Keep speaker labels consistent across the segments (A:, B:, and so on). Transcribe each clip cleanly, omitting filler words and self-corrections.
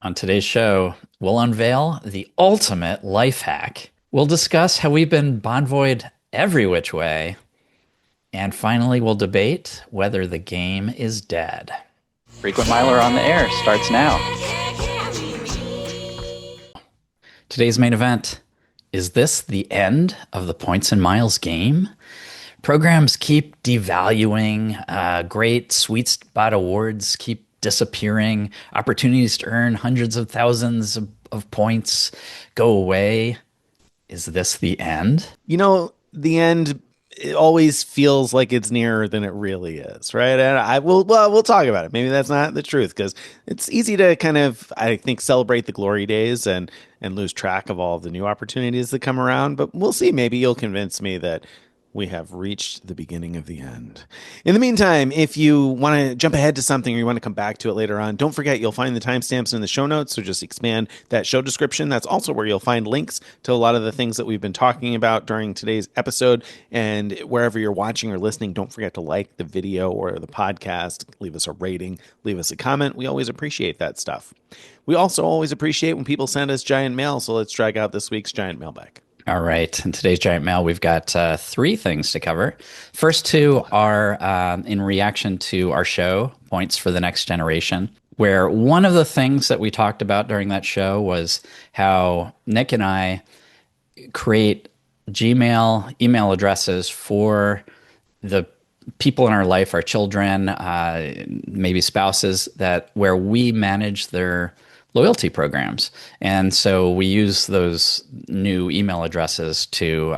A: On today's show, we'll unveil the ultimate life hack. We'll discuss how we've been Bonvoyed every which way. And finally, we'll debate whether the game is dead. Frequent Miler on the Air starts now. Today's main event. Is this the end of the points and miles game? Programs keep devaluing. Great sweet spot awards keep disappearing. Opportunities to earn hundreds of thousands of points go away. Is this the end?
B: The end, it always feels like it's nearer than it really is, right? And we'll talk about it. Maybe that's not the truth because it's easy to kind of, I think, celebrate the glory days and lose track of all the new opportunities that come around. But we'll see. Maybe you'll convince me that we have reached the beginning of the end. In the meantime, if you want to jump ahead to something or you want to come back to it later on, don't forget you'll find the timestamps in the show notes. So just expand that show description. That's also where you'll find links to a lot of the things that we've been talking about during today's episode. And wherever you're watching or listening, don't forget to like the video or the podcast, leave us a rating, leave us a comment. We always appreciate that stuff. We also always appreciate when people send us giant mail. So let's drag out this week's giant mailbag.
A: All right. In today's Giant Mail, we've got three things to cover. First two are in reaction to our show, Points for the Next Generation, where one of the things that we talked about during that show was how Nick and I create Gmail email addresses for the people in our life, our children, maybe spouses, that where we manage their loyalty programs. And so we use those new email addresses to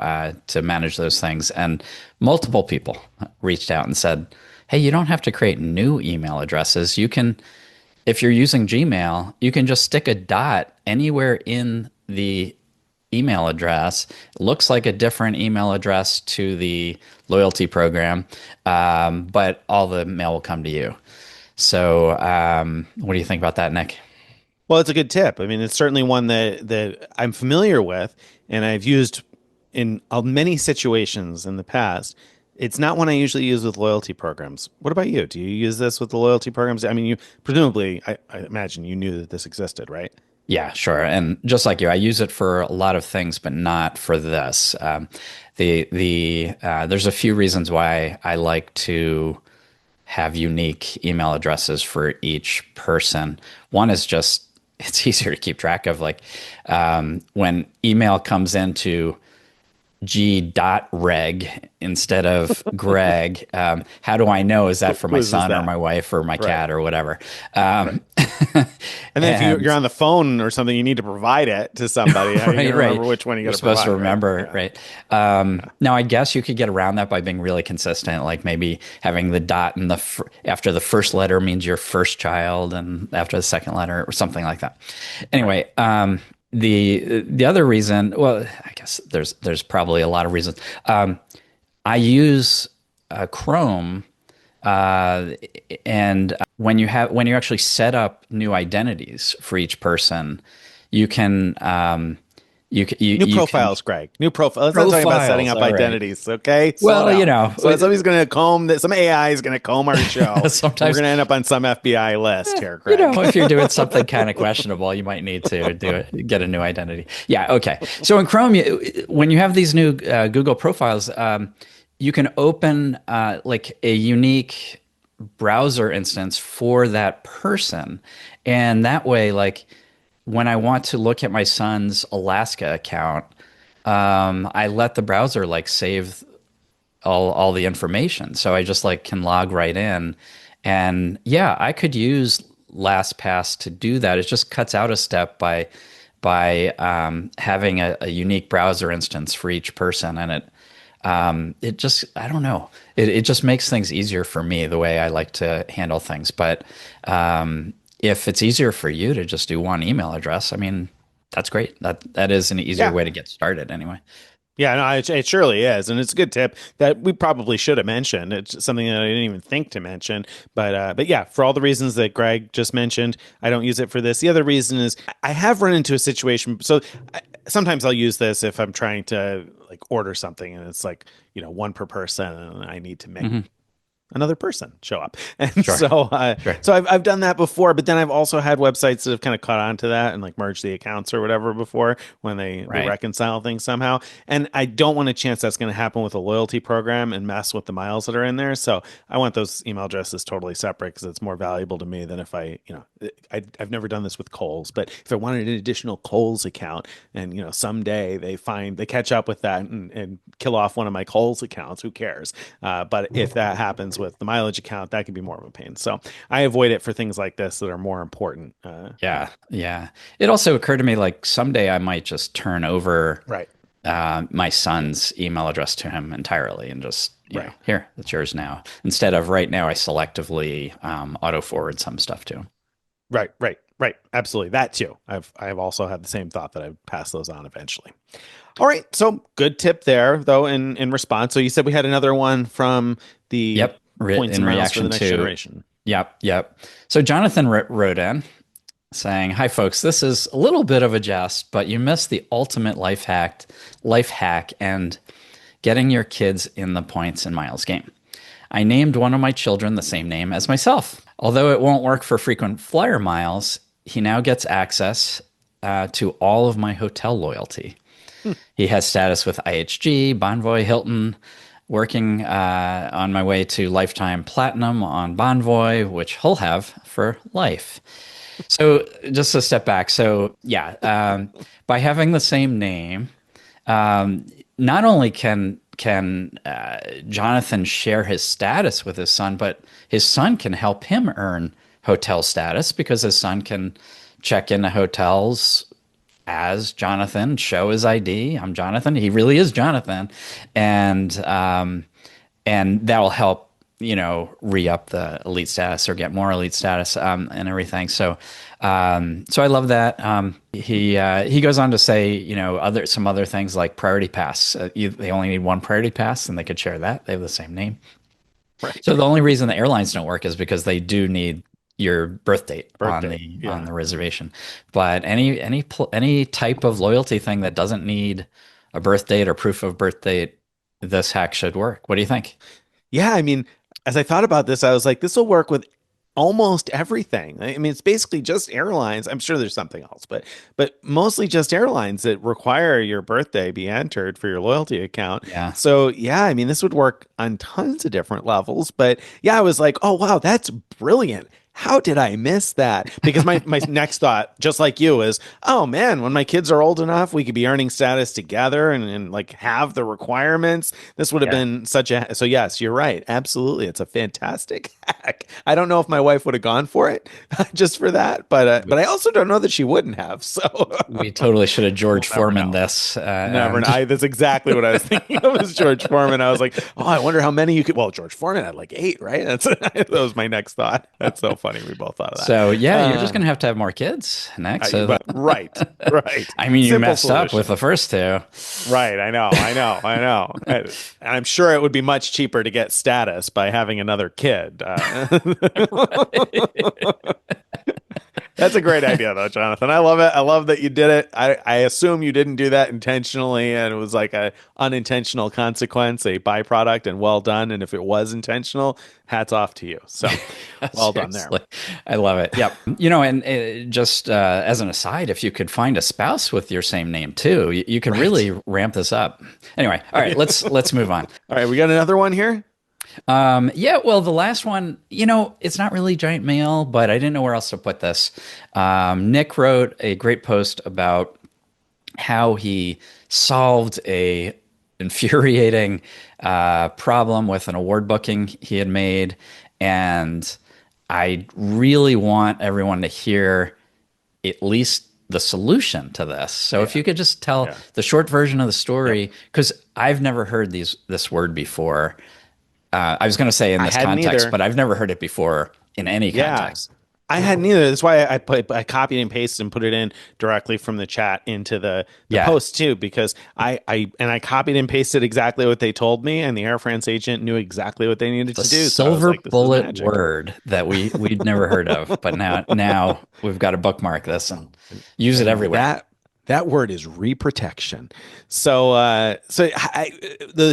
A: manage those things. And multiple people reached out and said, hey, you don't have to create new email addresses. You can, if you're using Gmail, you can just stick a dot anywhere in the email address. It looks like a different email address to the loyalty program, but all the mail will come to you. So what do you think about that, Nick?
B: Well, it's a good tip. I mean, it's certainly one that I'm familiar with and I've used in many situations in the past. It's not one I usually use with loyalty programs. What about you? Do you use this with the loyalty programs? I mean, you presumably, I imagine you knew that this existed, right?
A: Yeah, sure. And just like you, I use it for a lot of things, but not for this. There's a few reasons why I like to have unique email addresses for each person. One is just it's easier to keep track of. Like when email comes into g.reg instead of Greg, how do I know? Is that for my
B: Whose is
A: son or
B: that?
A: my wife or my
B: Right.
A: cat or whatever?
B: Right. And then if
A: And
B: you're on the phone or something, you need to provide it to somebody. How are you going
A: right,
B: to
A: right.
B: remember which one you got
A: You're
B: to
A: supposed
B: provide,
A: to
B: right?
A: remember,
B: Yeah.
A: right? Now, I guess you could get around that by being really consistent, like maybe having the dot in after the first letter means your first child, and after the second letter, or something like that.
B: Right.
A: Anyway, the other reason, well, I guess there's probably a lot of reasons. I use Chrome, uh, and when you actually set up new identities for each person, you can
B: New
A: you can
B: profiles, Greg. New profile. Let's not talk about setting
A: profiles.
B: up
A: All right.
B: identities, okay? Slow
A: Well,
B: down. So somebody's going to comb that. Some AI is going to comb our show, and we're
A: sometimes
B: going to end up on some FBI list here,
A: if
B: Greg.
A: you're doing something kind of questionable, you might need to get a new identity. Yeah. Okay. So in Chrome, when you have these new Google profiles, you can open like a unique browser instance for that person, and that way, like when I want to look at my son's Alaska account, I let the browser like save all the information. So I just like can log right in. And yeah, I could use LastPass to do that. It just cuts out a step by having a unique browser instance for each person, and it just I don't know. It just makes things easier for me the way I like to handle things. But if it's easier for you to just do one email address, I mean, that's great. That is an easier
B: Yeah.
A: way to get started anyway.
B: Yeah, no, it surely is, and it's a good tip that we probably should have mentioned. It's something that I didn't even think to mention, but yeah, for all the reasons that Greg just mentioned, I don't use it for this. The other reason is I have run into a situation. So sometimes I'll use this if I'm trying to like order something, and it's like one per person, and I need to make
A: Hmm.
B: another person show up. And
A: Sure. Sure.
B: so I've done that before, but then I've also had websites that have kind of caught on to that and like merged the accounts or whatever before when they
A: Right.
B: reconcile things somehow. And I don't want a chance that's going to happen with a loyalty program and mess with the miles that are in there. So I want those email addresses totally separate because it's more valuable to me than if I've never done this with Kohl's, but if I wanted an additional Kohl's account and, someday they catch up with that and kill off one of my Kohl's accounts, who cares? But if that happens with the mileage account, that could be more of a pain. So I avoid it for things like this that are more important.
A: Yeah. Yeah. It also occurred to me like someday I might just turn over
B: Right.
A: my son's email address to him entirely and just,
B: Right.
A: here, it's yours now. Instead of right now, I selectively auto forward some stuff to him.
B: Right. Right. Right. Absolutely. That too. I've also had the same thought that I would pass those on eventually. All right. So good tip there, though, in response. So you said we had another one from the
A: Yep.
B: points
A: In
B: and miles for the
A: reaction
B: next
A: to,
B: generation.
A: yep. Yep. So Jonathan wrote in saying, "Hi folks, this is a little bit of a jest, but you missed the ultimate life hack and getting your kids in the points and miles game. I named one of my children the same name as myself. Although it won't work for frequent flyer miles, he now gets access to all of my hotel loyalty. He has status with IHG, Bonvoy, Hilton, working on my way to lifetime platinum on Bonvoy, which he'll have for life." So just a step back. So yeah, by having the same name, not only can Jonathan share his status with his son, but his son can help him earn hotel status because his son can check into hotels as Jonathan, show his ID. I'm Jonathan. He really is Jonathan, and that'll help re-up the elite status or get more elite status and everything. So I love that. He goes on to say, some other things like priority pass. They only need one priority pass, and they could share that. They have the same name.
B: Right.
A: So the only reason the airlines don't work is because they do need your birth date on the reservation. But any type of loyalty thing that doesn't need a birth date or proof of birth date, this hack should work. What do you think?
B: Yeah, I mean, as I thought about this, I was like, this will work with almost everything. I mean, it's basically just airlines. I'm sure there's something else, but mostly just airlines that require your birthday be entered for your loyalty account.
A: Yeah.
B: So yeah, I mean, this would work on tons of different levels. But yeah, I was like, oh wow, that's brilliant. How did I miss that? Because my next thought, just like you, is, oh man, when my kids are old enough, we could be earning status together and like have the requirements. This would have
A: Yeah.
B: been so yes, you're right. Absolutely. It's a fantastic hack. I don't know if my wife would have gone for it just for that, but I also don't know that she wouldn't have. So
A: We totally should have George
B: we'll never
A: Foreman
B: know.
A: this.
B: Never. That's exactly what I was thinking of was George Foreman. I was like, oh, I wonder how many you could. Well, George Foreman had like 8, right? That was my next thought. That's so funny. We both thought of that.
A: So yeah, you're just gonna have to have more kids next. So
B: Right, right.
A: I mean, you
B: Simple
A: messed up
B: solution.
A: with the first two.
B: Right. I know. And I'm sure it would be much cheaper to get status by having another kid. That's a great idea, though, Jonathan. I love it. I love that you did it. I assume you didn't do that intentionally, and it was like a unintentional consequence, a byproduct, and well done. And if it was intentional, hats off to you. So, well done there.
A: Seriously. I love it. Yep. And just as an aside, if you could find a spouse with your same name too, you could really ramp this up. Anyway, all right, let's move on.
B: All right, we got another one here.
A: Yeah, well, the last one, it's not really giant mail, but I didn't know where else to put this. Nick wrote a great post about how he solved a infuriating problem with an award booking he had made, and I really want everyone to hear at least the solution to this. So if you could just tell the short version of the story, because I've never heard this word before. I was going to say in this
B: hadn't
A: context,
B: either.
A: but I've never heard it before in any context.
B: I hadn't either. That's why I copied and pasted and put it in directly from the chat into the post too, because I copied and pasted exactly what they told me, and the Air France agent knew exactly what they needed to do. So I was
A: Silver
B: like, this is
A: bullet
B: magic.
A: word that we'd never heard of, but now we've got to bookmark this and use it everywhere.
B: That word is reprotection. The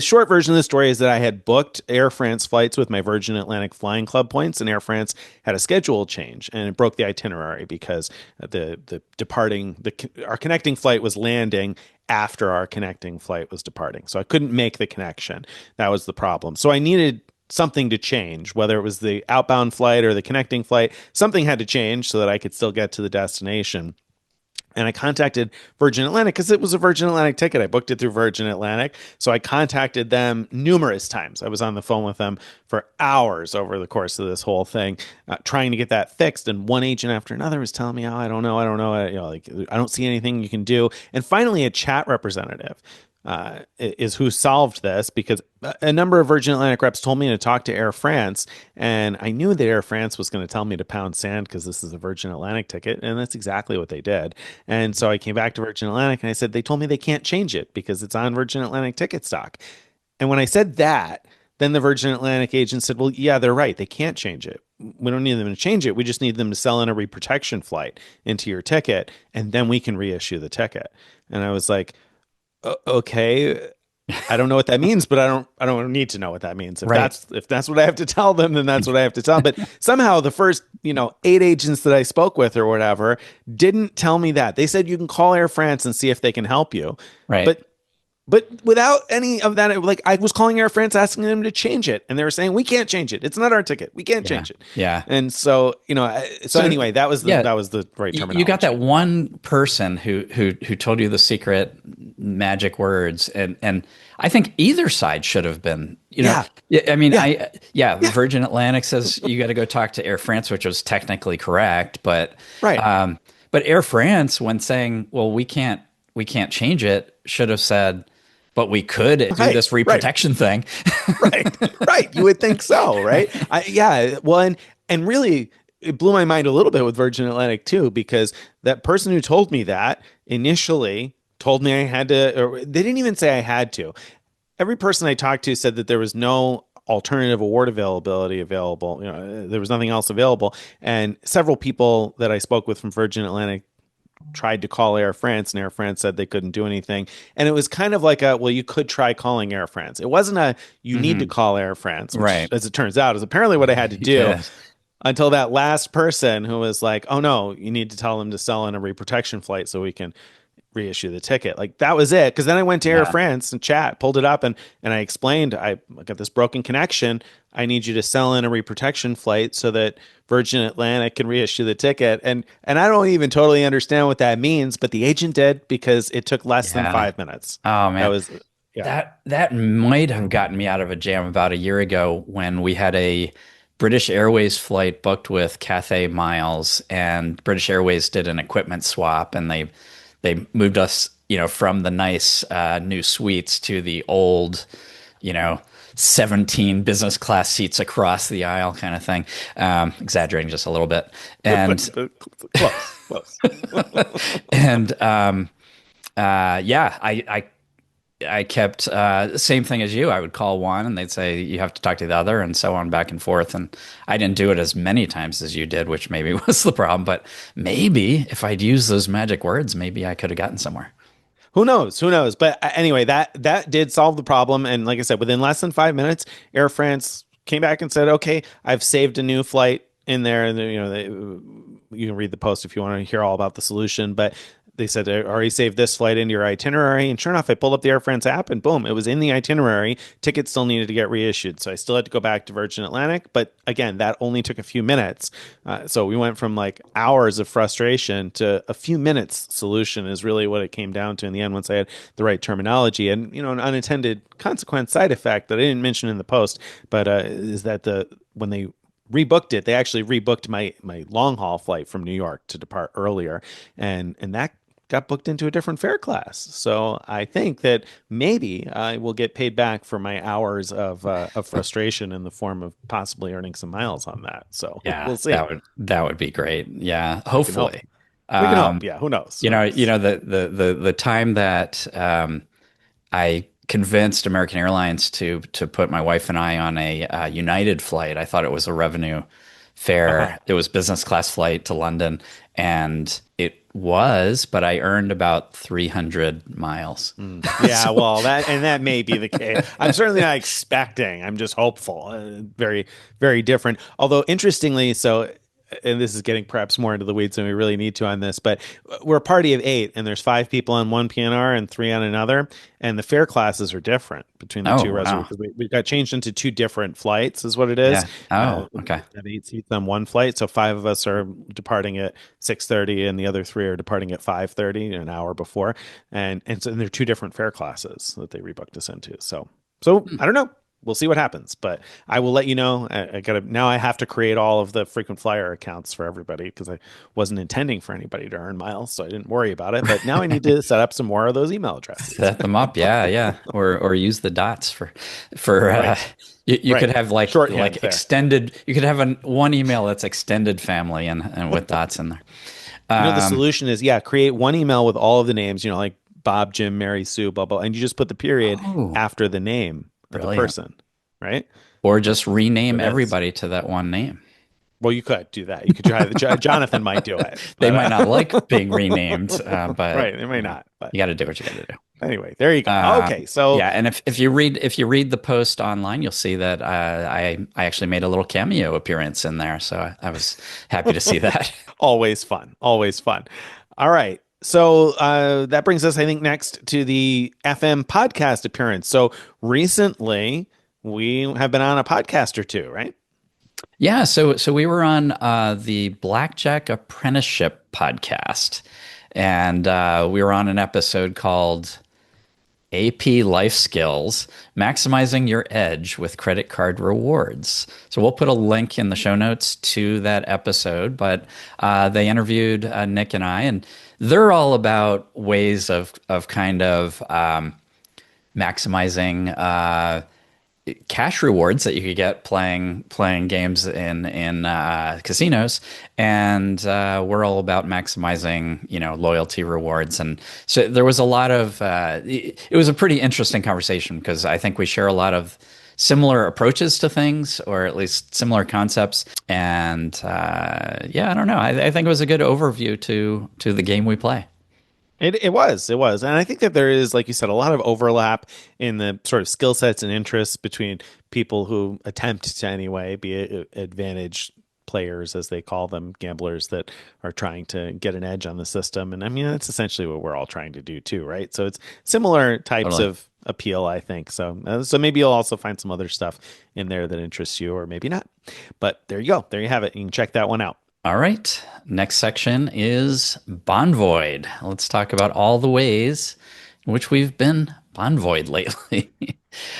B: short version of the story is that I had booked Air France flights with my Virgin Atlantic Flying Club points, and Air France had a schedule change, and it broke the itinerary because our connecting flight was landing after our connecting flight was departing, so I couldn't make the connection. That was the problem. So I needed something to change, whether it was the outbound flight or the connecting flight. Something had to change so that I could still get to the destination. And I contacted Virgin Atlantic because it was a Virgin Atlantic ticket. I booked it through Virgin Atlantic. So I contacted them numerous times. I was on the phone with them for hours over the course of this whole thing, trying to get that fixed. And one agent after another was telling me, "Oh, I don't know. I don't know. Like, I don't see anything you can do." And finally, a chat representative is who solved this, because a number of Virgin Atlantic reps told me to talk to Air France, and I knew that Air France was going to tell me to pound sand because this is a Virgin Atlantic ticket, and that's exactly what they did. And so I came back to Virgin Atlantic and I said, they told me they can't change it because it's on Virgin Atlantic ticket stock. And when I said that, then the Virgin Atlantic agent said, "Well, yeah, they're right. They can't change it. We don't need them to change it. We just need them to sell in a reprotection flight into your ticket, and then we can reissue the ticket." And I was like, Okay, I don't know what that means, but I don't need to know what that means.
A: Right.
B: If that's what I have to tell them, then that's what I have to tell them. But somehow the first, eight agents that I spoke with or whatever didn't tell me that. They said you can call Air France and see if they can help you.
A: Right.
B: But but without any of that, like, I was calling Air France asking them to change it, and they were saying we can't change it. It's not our ticket. We can't
A: Yeah.
B: change it.
A: Yeah.
B: And so, so
A: So
B: anyway,
A: yeah,
B: that was the right
A: you got
B: terminology.
A: that one person who told you the secret magic words, and I think either side should have been,
B: Yeah,
A: yeah, I mean,
B: yeah, yeah.
A: Virgin Atlantic says you got to go talk to Air France, which was technically correct,
B: Right,
A: but Air France, when saying, well, we can't change it, should have said, but we could do
B: right,
A: this
B: right.
A: reprotection thing.
B: Right, right. You would think so, right? Yeah. Well, and really, it blew my mind a little bit with Virgin Atlantic too, because that person who told me that initially told me I had to, or they didn't even say I had to. Every person I talked to said that there was no alternative award availability available. There was nothing else available. And several people that I spoke with from Virgin Atlantic tried to call Air France, and Air France said they couldn't do anything. And it was kind of like well, you could try calling Air France. It wasn't you need to
A: Hmm.
B: call Air France, which,
A: Right.
B: as it turns out, is apparently what I had to do,
A: Yes.
B: until that last person who was like, "Oh no, you need to tell them to sell in a reprotection flight so we can reissue the ticket." Like, that was it. Because then I went to Air
A: Yeah.
B: France and chat, pulled it up, and I explained, I got this broken connection. I need you to sell in a reprotection flight so that Virgin Atlantic can reissue the ticket. And I don't even totally understand what that means, but the agent did, because it took less than
A: Yeah.
B: 5 minutes.
A: Oh
B: That
A: man.
B: was, yeah.
A: That might have gotten me out of a jam about a year ago when we had a British Airways flight booked with Cathay Miles, and British Airways did an equipment swap, and they moved us, from the nice new suites to the old, you know, 17 business class seats across the aisle kind of thing. Exaggerating just a little bit. And
B: But close, close.
A: and yeah, I kept same thing as you. I would call one and they'd say you have to talk to the other, and so on, back and forth. And I didn't do it as many times as you did, which maybe was the problem. But maybe if I'd used those magic words, maybe I could have gotten somewhere.
B: Who knows? Who knows? But anyway, that did solve the problem. And like I said, within less than 5 minutes, Air France came back and said, "Okay, I've saved a new flight in there." And you can read the post if you want to hear all about the solution. But they said, "I already saved this flight into your itinerary." And sure enough, I pulled up the Air France app, and boom, it was in the itinerary. Tickets still needed to get reissued, so I still had to go back to Virgin Atlantic. But again, that only took a few minutes. So we went from like hours of frustration to a few minutes solution, is really what it came down to in the end, once I had the right terminology. And an unintended consequence, side effect that I didn't mention in the post, but is that when they rebooked it, they actually rebooked my long haul flight from New York to depart earlier, and that got booked into a different fare class. So I think that maybe I will get paid back for my hours of frustration in the form of possibly earning some miles on that. So
A: Yeah,
B: we'll see.
A: that would be great. Yeah,
B: We can hope.
A: hopefully.
B: We can
A: Um,
B: hope. Yeah. Who knows?
A: you
B: Who
A: know,
B: knows?
A: the time that I convinced American Airlines to put my wife and I on a United flight. I thought it was a revenue
B: Uh huh.
A: fare. It was business class flight to London, and it was, but I earned about 300 miles.
B: Yeah,
A: So,
B: well, that may be the case. I'm certainly not expecting. I'm just hopeful. Very, very different. Although interestingly, so, and this is getting perhaps more into the weeds than we really need to on this, but we're a party of eight, and there's five people on one PNR and three on another, and the fare classes are different between the
A: oh,
B: two
A: wow.
B: reservations. We got changed into two different flights, is what it is.
A: Yeah. Oh,
B: We
A: okay.
B: have eight seats on one flight, so five of us are departing at 6:30, and the other three are departing at 5:30, an hour before, and so they're two different fare classes that they rebooked us into. So
A: Hmm.
B: I don't know. We'll see what happens, but I will let you know. I gotta now. I have to create all of the frequent flyer accounts for everybody because I wasn't intending for anybody to earn miles, so I didn't worry about it. But now I need to set up some more of those email addresses.
A: Set them up. Yeah, yeah. Or use the dots for
B: Right,
A: you could
B: right.
A: have
B: Shorthand
A: like
B: there.
A: extended you could have one email that's extended family and with dots in there.
B: The
A: Um,
B: solution is, yeah, create one email with all of the names. Like Bob, Jim, Mary, Sue, blah blah, and you just put the period
A: oh,
B: after the name of the
A: brilliant.
B: person, right?
A: Or just rename
B: So it is.
A: everybody to that one name.
B: Well, you could do that. You could try. Jonathan might do it,
A: They
B: but
A: might not like being renamed, but
B: right, they may not. But
A: you got to do what you got to do.
B: anyway, there you go. Okay,
A: Um,
B: so
A: yeah, and if you read the post online, you'll see that I actually made a little cameo appearance in there, so I was happy to see that.
B: always fun, always fun. All right. So that brings us, I think, next to the FM podcast appearance. So recently, we have been on a podcast or two, right?
A: Yeah, so we were on the Blackjack Apprenticeship podcast, and we were on an episode called AP Life Skills: Maximizing Your Edge with Credit Card Rewards. So we'll put a link in the show notes to that episode, but they interviewed Nick and I, and they're all about ways of kind of maximizing cash rewards that you could get playing games in casinos, and we're all about maximizing loyalty rewards. And so there was a lot of it was a pretty interesting conversation because I think we share a lot of similar approaches to things, or at least similar concepts. And yeah, I don't know. I think it was a good overview to the game we play.
B: It was, and I think that there is, like you said, a lot of overlap in the sort of skill sets and interests between people who attempt to anyway be advantage players, as they call them, gamblers that are trying to get an edge on the system. And I mean, that's essentially what we're all trying to do too, right? So it's similar types
A: Totally.
B: of appeal, I think. So maybe you'll also find some other stuff in there that interests you, or maybe not. But there you go. There you have it. You can check that one out.
A: All right. Next section is Bonvoyed. Let's talk about all the ways in which we've been Bonvoyed lately.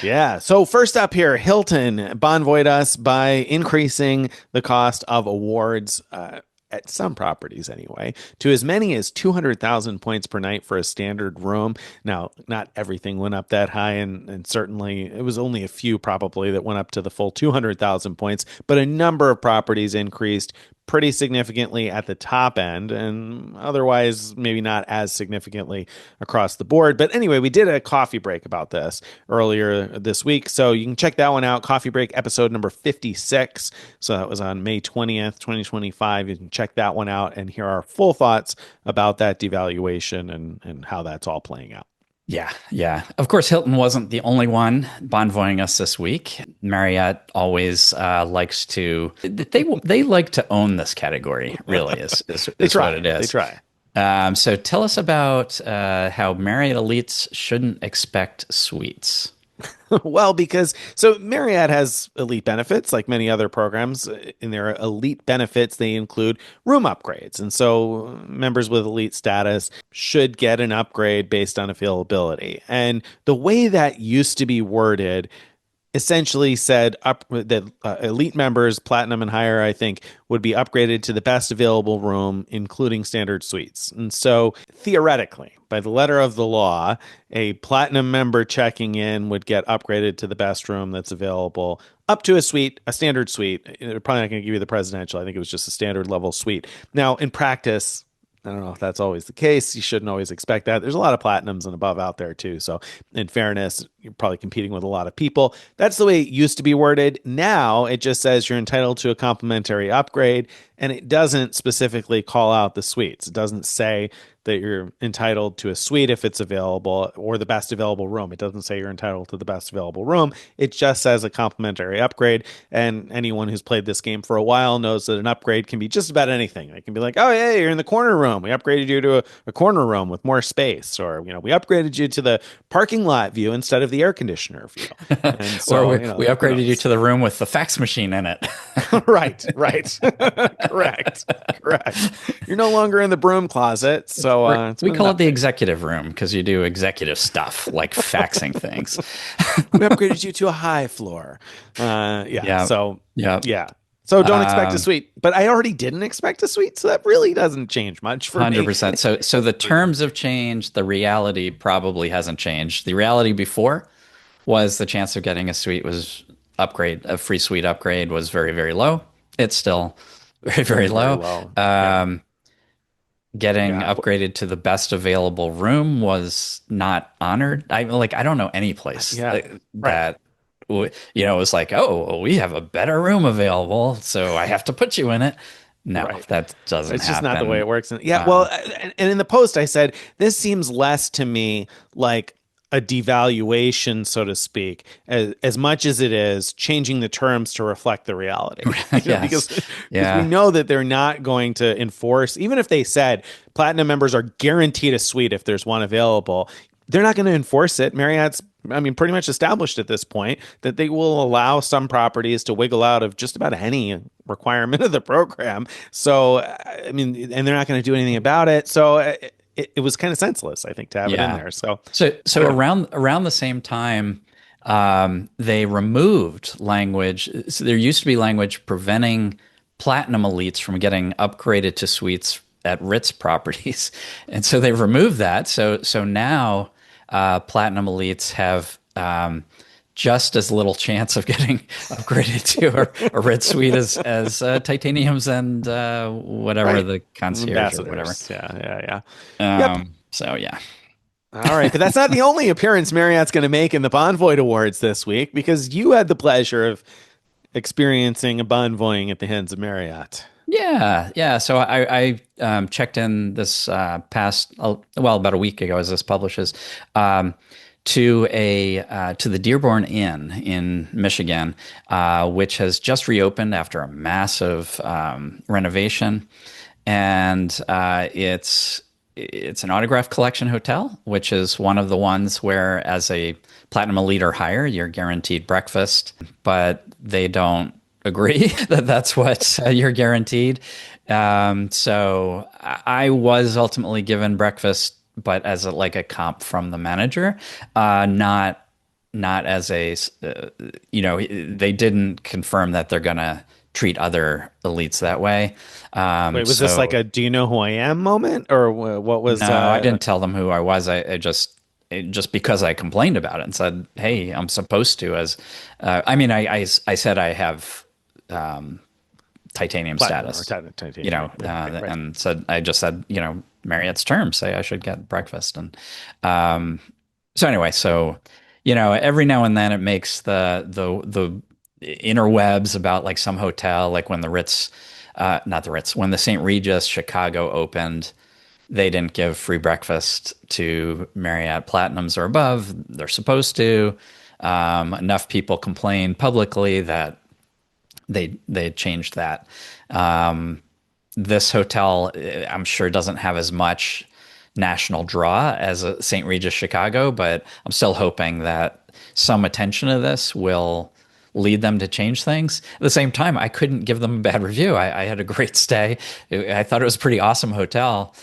B: Yeah. So first up here, Hilton bonvoyed us by increasing the cost of awards at some properties anyway to as many as 200,000 points per night for a standard room. Now, not everything went up that high, and certainly it was only a few probably that went up to the full 200,000 points, but a number of properties increased pretty significantly at the top end, and otherwise maybe not as significantly across the board. But anyway, we did a coffee break about this earlier this week, so you can check that one out. Coffee break episode number 56. So that was on May 20th, 2025. You can check that one out and hear our full thoughts about that devaluation and how that's all playing out.
A: Yeah, yeah. Of course, Hilton wasn't the only one bonvoying us this week. Marriott always likes to they like to own this category. Really,
B: They
A: is what
B: try.
A: it
B: They
A: is.
B: try.
A: So tell us about how Marriott elites shouldn't expect suites.
B: Well, because so Marriott has elite benefits like many other programs. In their elite benefits, they include room upgrades. And so members with elite status should get an upgrade based on availability. And the way that used to be worded essentially said up that elite members, platinum and higher, I think, would be upgraded to the best available room, including standard suites. And so theoretically, by the letter of the law, a platinum member checking in would get upgraded to the best room that's available up to a suite, a standard suite. They're probably not going to give you the presidential. I think it was just a standard level suite. Now, in practice, I don't know if that's always the case. You shouldn't always expect that. There's a lot of platinums and above out there too. So, in fairness, you're probably competing with a lot of people. That's the way it used to be worded. Now it just says you're entitled to a complimentary upgrade, and it doesn't specifically call out the suites. It doesn't say that you're entitled to a suite if it's available or the best available room. It doesn't say you're entitled to the best available room. It just says a complimentary upgrade. And anyone who's played this game for a while knows that an upgrade can be just about anything. It can be like, oh, yeah, you're in the corner room. We upgraded you to a corner room with more space. Or, we upgraded you to the parking lot view instead of the air conditioner view. And
A: Or
B: so,
A: we upgraded you to the room with the fax machine in it.
B: right. Correct. You're no longer in the broom closet. So
A: We call it the executive room because you do executive stuff like faxing things.
B: we upgraded you to a high floor. Yeah.
A: Yeah.
B: So
A: Yeah.
B: yeah. So don't expect a suite. But I already didn't expect a suite, so that really doesn't change much for me.
A: 100%. So the terms have changed. The reality probably hasn't changed. The reality before was the chance of getting a suite was a free suite upgrade was very, very low. It's still very, very low. Getting upgraded to the best available room was not honored. I don't know any place that it was like, oh, well, we have a better room available, so I have to put you in it. No, that doesn't
B: It's
A: happen.
B: just not the way it works. Well, and in the post I said this seems less to me like a devaluation, so to speak, as much as it is changing the terms to reflect the reality. Because we know that they're not going to enforce, even if they said platinum members are guaranteed a suite if there's one available, they're not going to enforce it. Marriott's, pretty much established at this point that they will allow some properties to wiggle out of just about any requirement of the program. So, and they're not going to do anything about it. So it was kind of senseless, I think, to have it in there. So
A: around the same time, they removed language. So there used to be language preventing platinum elites from getting upgraded to suites at Ritz properties, and so they removed that. So now platinum elites have just as little chance of getting upgraded to a Ritz suite as titaniums and whatever the concierge or whatever.
B: Yeah.
A: So yeah.
B: All right, but that's not the only appearance Marriott's going to make in the Bonvoyed Awards this week, because you had the pleasure of experiencing a bonvoying at the hands of Marriott.
A: Yeah. So I checked in this about a week ago as this publishes, to the Dearborn Inn in Michigan, which has just reopened after a massive renovation, and it's an autograph collection hotel, which is one of the ones where, as a platinum elite or higher, you're guaranteed breakfast, but they don't agree that that's what you're guaranteed. So I was ultimately given breakfast, but as a comp from the manager, not as a, they didn't confirm that they're going to treat other elites that way.
B: Wait, was this like a "Do you know who I am" moment, or what was?
A: No, I didn't tell them who I was. I just because I complained about it and said, "Hey, I'm supposed to." I said I have titanium status,
B: titanium, right.
A: and I just said, Marriott's terms say I should get breakfast, and so anyway, every now and then it makes the interwebs about like some hotel, like when the Ritz, not the Ritz, when the St. Regis Chicago opened, they didn't give free breakfast to Marriott Platinums or above. They're supposed to. Enough people complained publicly that they changed that. This hotel, I'm sure, doesn't have as much national draw as a St. Regis Chicago, but I'm still hoping that some attention to this will lead them to change things. At the same time, I couldn't give them a bad review. I had a great stay. I thought it was a pretty awesome hotel.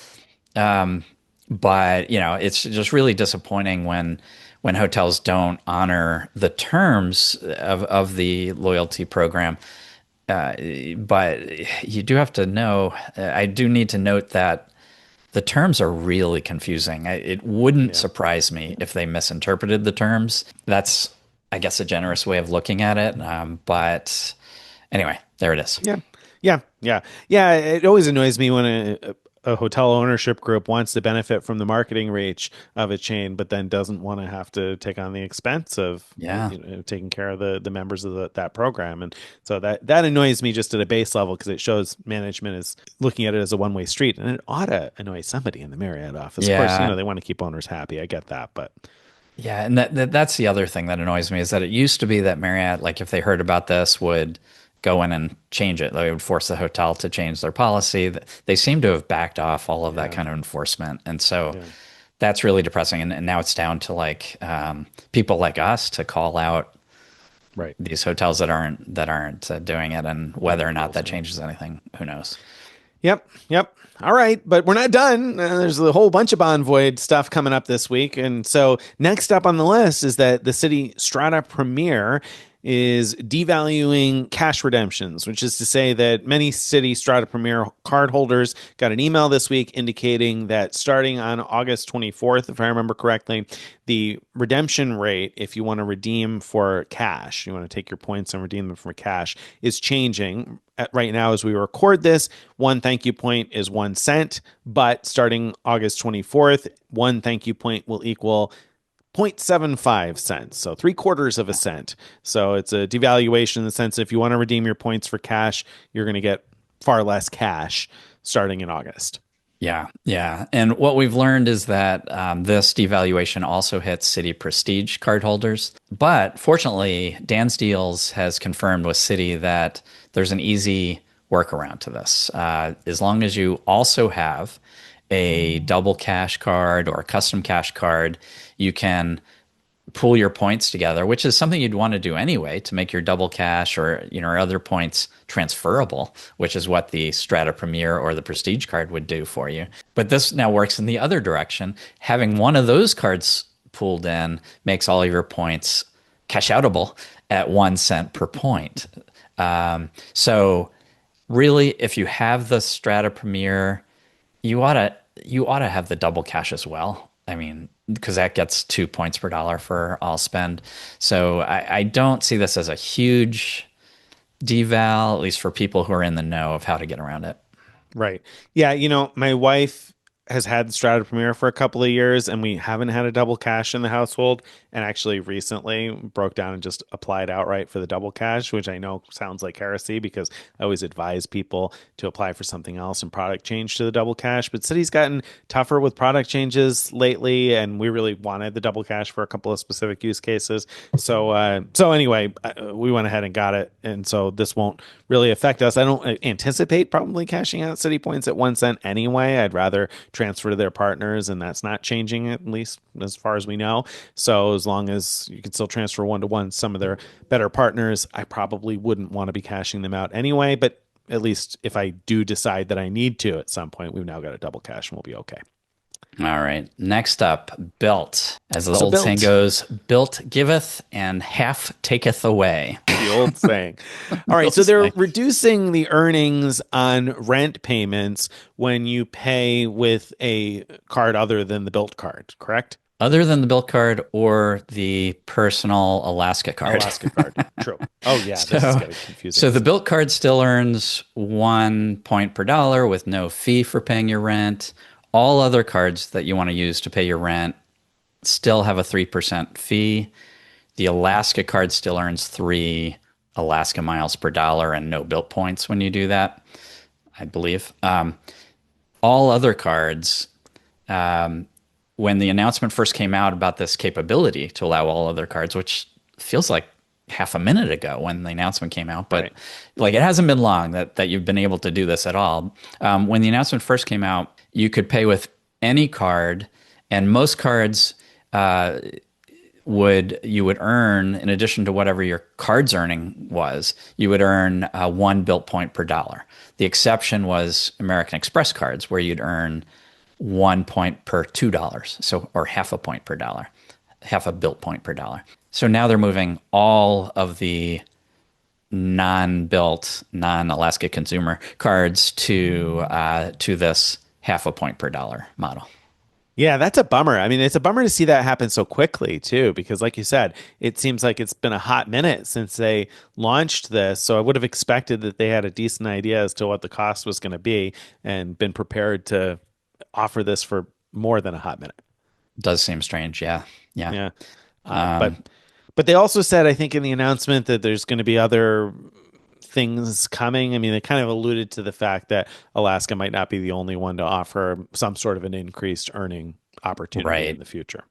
A: But it's just really disappointing when hotels don't honor the terms of the loyalty program. But you do have to know, I do need to note that the terms are really confusing. It wouldn't surprise me if they misinterpreted the terms. That's, I guess, a generous way of looking at it. But anyway, there it is.
B: Yeah. It always annoys me when a hotel ownership group wants to benefit from the marketing reach of a chain, but then doesn't want to have to take on the expense of
A: Yeah.
B: taking care of the members of that program. And so that annoys me just at a base level because it shows management is looking at it as a one-way street, and it ought to annoy somebody in the Marriott office. Of course,
A: Yeah.
B: they want to keep owners happy. I get that, but
A: Yeah, and that's the other thing that annoys me is that it used to be that Marriott, like if they heard about this, would go in and change it. They would force the hotel to change their policy. They seem to have backed off all of that
B: yeah,
A: kind of enforcement, and so
B: yeah,
A: that's really depressing. And now it's down to like people like us to call out
B: right.
A: these hotels that aren't doing it, and whether or not that
B: Enforcing it.
A: changes anything, who knows?
B: Yep, yep. All right, but we're not done. There's a whole bunch of Bonvoyed stuff coming up this week, and so next up on the list is that the Citi Strata Premier is devaluing cash redemptions, which is to say that many Citi Strata Premier cardholders got an email this week indicating that starting on August 24th, if I remember correctly, the redemption rate, if you want to redeem for cash, you want to take your points and redeem them for cash, is changing. Right now, as we record this, one thank you point is 1 cent, but starting August 24th, one thank you point will equal 0.75 cents, so three-quarters of a cent. So it's a devaluation in the sense if you want to redeem your points for cash, you're going to get far less cash starting in August.
A: Yeah, yeah. And what we've learned is that this devaluation also hits Citi Prestige cardholders. But fortunately, Dan's Deals has confirmed with Citi that there's an easy workaround to this. As long as you also have a double cash card or a custom cash card, you can pool your points together, which is something you'd want to do anyway to make your double cash or other points transferable, which is what the Strata Premier or the Prestige card would do for you. But this now works in the other direction. Having one of those cards pooled in makes all of your points cash outable at 1 cent per point. So really, if you have the Strata Premier, you ought to have the double cash as well. I mean, because that gets 2 points per dollar for all spend. So I don't see this as a huge deval, at least for people who are in the know of how to get around it.
B: Right. Yeah, my wife has had Strata Premier for a couple of years, and we haven't had a double cash in the household. And actually, recently broke down and just applied outright for the double cash, which I know sounds like heresy because I always advise people to apply for something else and product change to the double cash. But City's gotten tougher with product changes lately, and we really wanted the double cash for a couple of specific use cases. So anyway, we went ahead and got it, and so this won't really affect us. I don't anticipate probably cashing out City points at 1 cent anyway. I'd rather transfer to their partners, and that's not changing, at least as far as we know. So as long as you can still transfer 1 to 1 some of their better partners, I probably wouldn't want to be cashing them out anyway. But at least if I do decide that I need to at some point, we've now got a double cash and we'll be okay.
A: All right. Next up, Bilt. As the
B: So
A: old saying
B: Bilt.
A: goes, Bilt giveth and half taketh away.
B: The old saying. All
A: The
B: right,
A: old
B: so they're
A: saying.
B: reducing the earnings on rent payments when you pay with a card other than the Bilt card, correct?
A: Other than the Bilt card or the personal Alaska card.
B: Alaska card. True. Oh yeah, this is
A: So,
B: getting confusing.
A: so the Bilt card still earns 1 point per dollar with no fee for paying your rent. All other cards that you want to use to pay your rent still have a 3% fee. The Alaska card still earns 3 Alaska miles per dollar and no Bilt points when you do that, I believe. All other cards, when the announcement first came out about this capability to allow all other cards, which feels like half a minute ago when the announcement came out, but
B: Right.
A: like it hasn't been long that you've been able to do this at all. When the announcement first came out, you could pay with any card, and most cards you would earn, in addition to whatever your card's earning was, you would earn 1 Bilt point per dollar. The exception was American Express cards, where you'd earn 1 point per $2, so or half a point per dollar, half a Bilt point per dollar. So now they're moving all of the non-Bilt, non-Alaska consumer cards to this half a point per dollar model.
B: Yeah, that's a bummer. I mean, it's a bummer to see that happen so quickly too, because like you said, it seems like it's been a hot minute since they launched this. So I would have expected that they had a decent idea as to what the cost was going to be and been prepared to offer this for more than a hot minute.
A: Does seem strange. Yeah. Yeah.
B: Yeah. Uh, but
A: Um,
B: but they also said, I think in the announcement that there's going to be other things coming. I mean, they kind of alluded to the fact that Alaska might not be the only one to offer some sort of an increased earning opportunity in
A: right.
B: the future.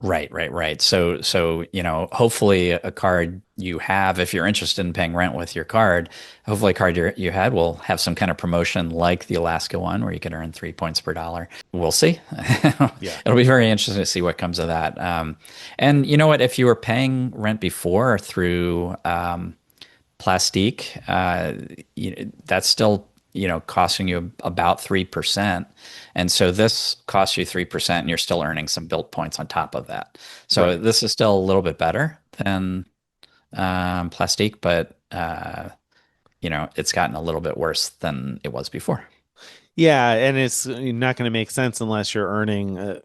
A: Right. So, hopefully a card you have, if you're interested in paying rent with your card, hopefully a card you had will have some kind of promotion like the Alaska one where you can earn 3 points per dollar. We'll see.
B: Yeah.
A: It'll be very interesting to see what comes of that. And you know what? If you were paying rent before through Plastique, that's still, costing you about 3%. And so this costs you 3% and you're still earning some built points on top of that. So
B: Right.
A: this is still a little bit better than Plastique, but it's gotten a little bit worse than it was before.
B: Yeah, and it's not going to make sense unless you're earning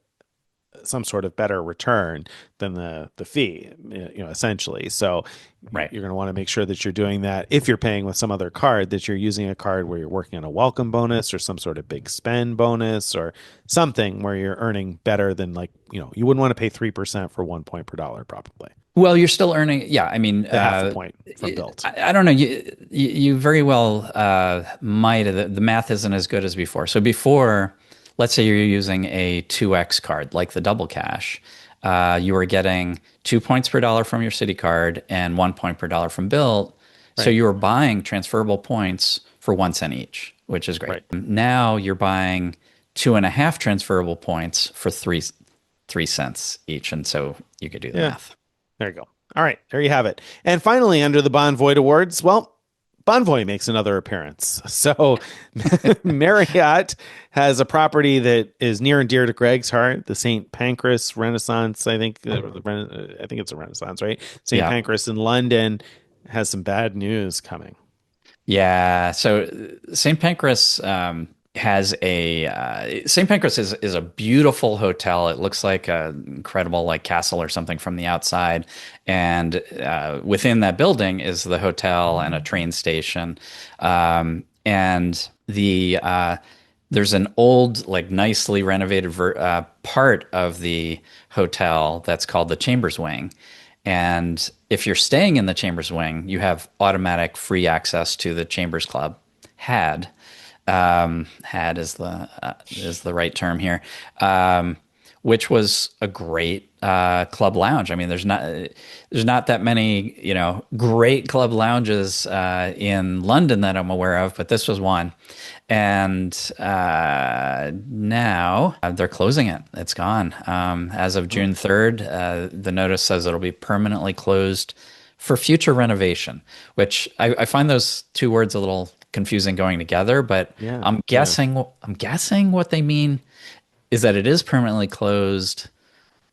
B: some sort of better return than the fee, essentially. So
A: Right.
B: you're going to want to make sure that you're doing that if you're paying with some other card, that you're using a card where you're working on a welcome bonus or some sort of big spend bonus or something where you're earning better than like, you wouldn't want to pay 3% for 1 point per dollar, probably.
A: Well, you're still earning. Yeah, I mean,
B: The half a point from Bilt.
A: I don't know. You very well might. The math isn't as good as before. So before, let's say you're using a 2x card, like the double cash, you were getting 2 points per dollar from your Citi card and 1 point per dollar from Bilt. So
B: Right.
A: you were buying transferable points for 1 cent each, which is great.
B: Right.
A: Now you're buying 2.5 transferable points for 3 cents each, and so you could do the
B: Yeah.
A: math.
B: There you go. All right, there you have it. And finally, under the Bonvoyed Awards, well, Bonvoy makes another appearance. So Marriott has a property that is near and dear to Greg's heart, the St. Pancras Renaissance. I think it's a Renaissance, right? St.
A: Yeah.
B: Pancras in London has some bad news coming.
A: Yeah. So St. Pancras has a St. Pancras is a beautiful hotel. It looks like an incredible like castle or something from the outside, and within that building is the hotel and a train station, and there's an old like nicely renovated part of the hotel that's called the Chambers Wing. And if you're staying in the Chambers Wing, you have automatic free access to the Chambers Club. Had had is the right term here, which was a great club lounge. I mean, there's not that many great club lounges in London that I'm aware of, but this was one. And now they're closing it. It's gone. As of June 3rd, the notice says it'll be permanently closed for future renovation, which I find those two words a little confusing going together, but
B: Yeah,
A: I'm
B: yeah.
A: guessing what they mean is that it is permanently closed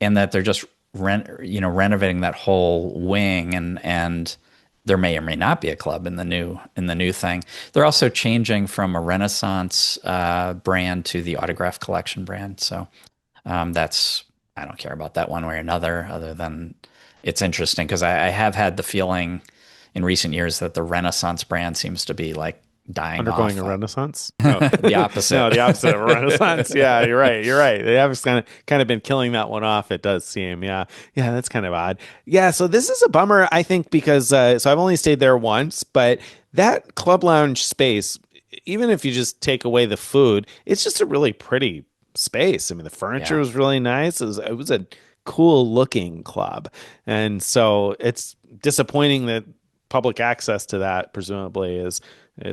A: and that they're just renovating that whole wing, and there may or may not be a club in the new thing. They're also changing from a Renaissance brand to the Autograph Collection brand. So that's I don't care about that one way or another, other than it's interesting because I have had the feeling in recent years that the Renaissance brand seems to be like dying
B: Undergoing
A: off.
B: a renaissance? No,
A: The
B: no,
A: opposite.
B: the opposite of a renaissance. Yeah, you're right. You're right. They have kind of been killing that one off. It does seem. Yeah, yeah, that's kind of odd. Yeah, so this is a bummer, I think, because so I've only stayed there once, but that club lounge space, even if you just take away the food, it's just a really pretty space. I mean, the furniture
A: Yeah.
B: was really nice. It was a cool looking club, and so it's disappointing that public access to that presumably is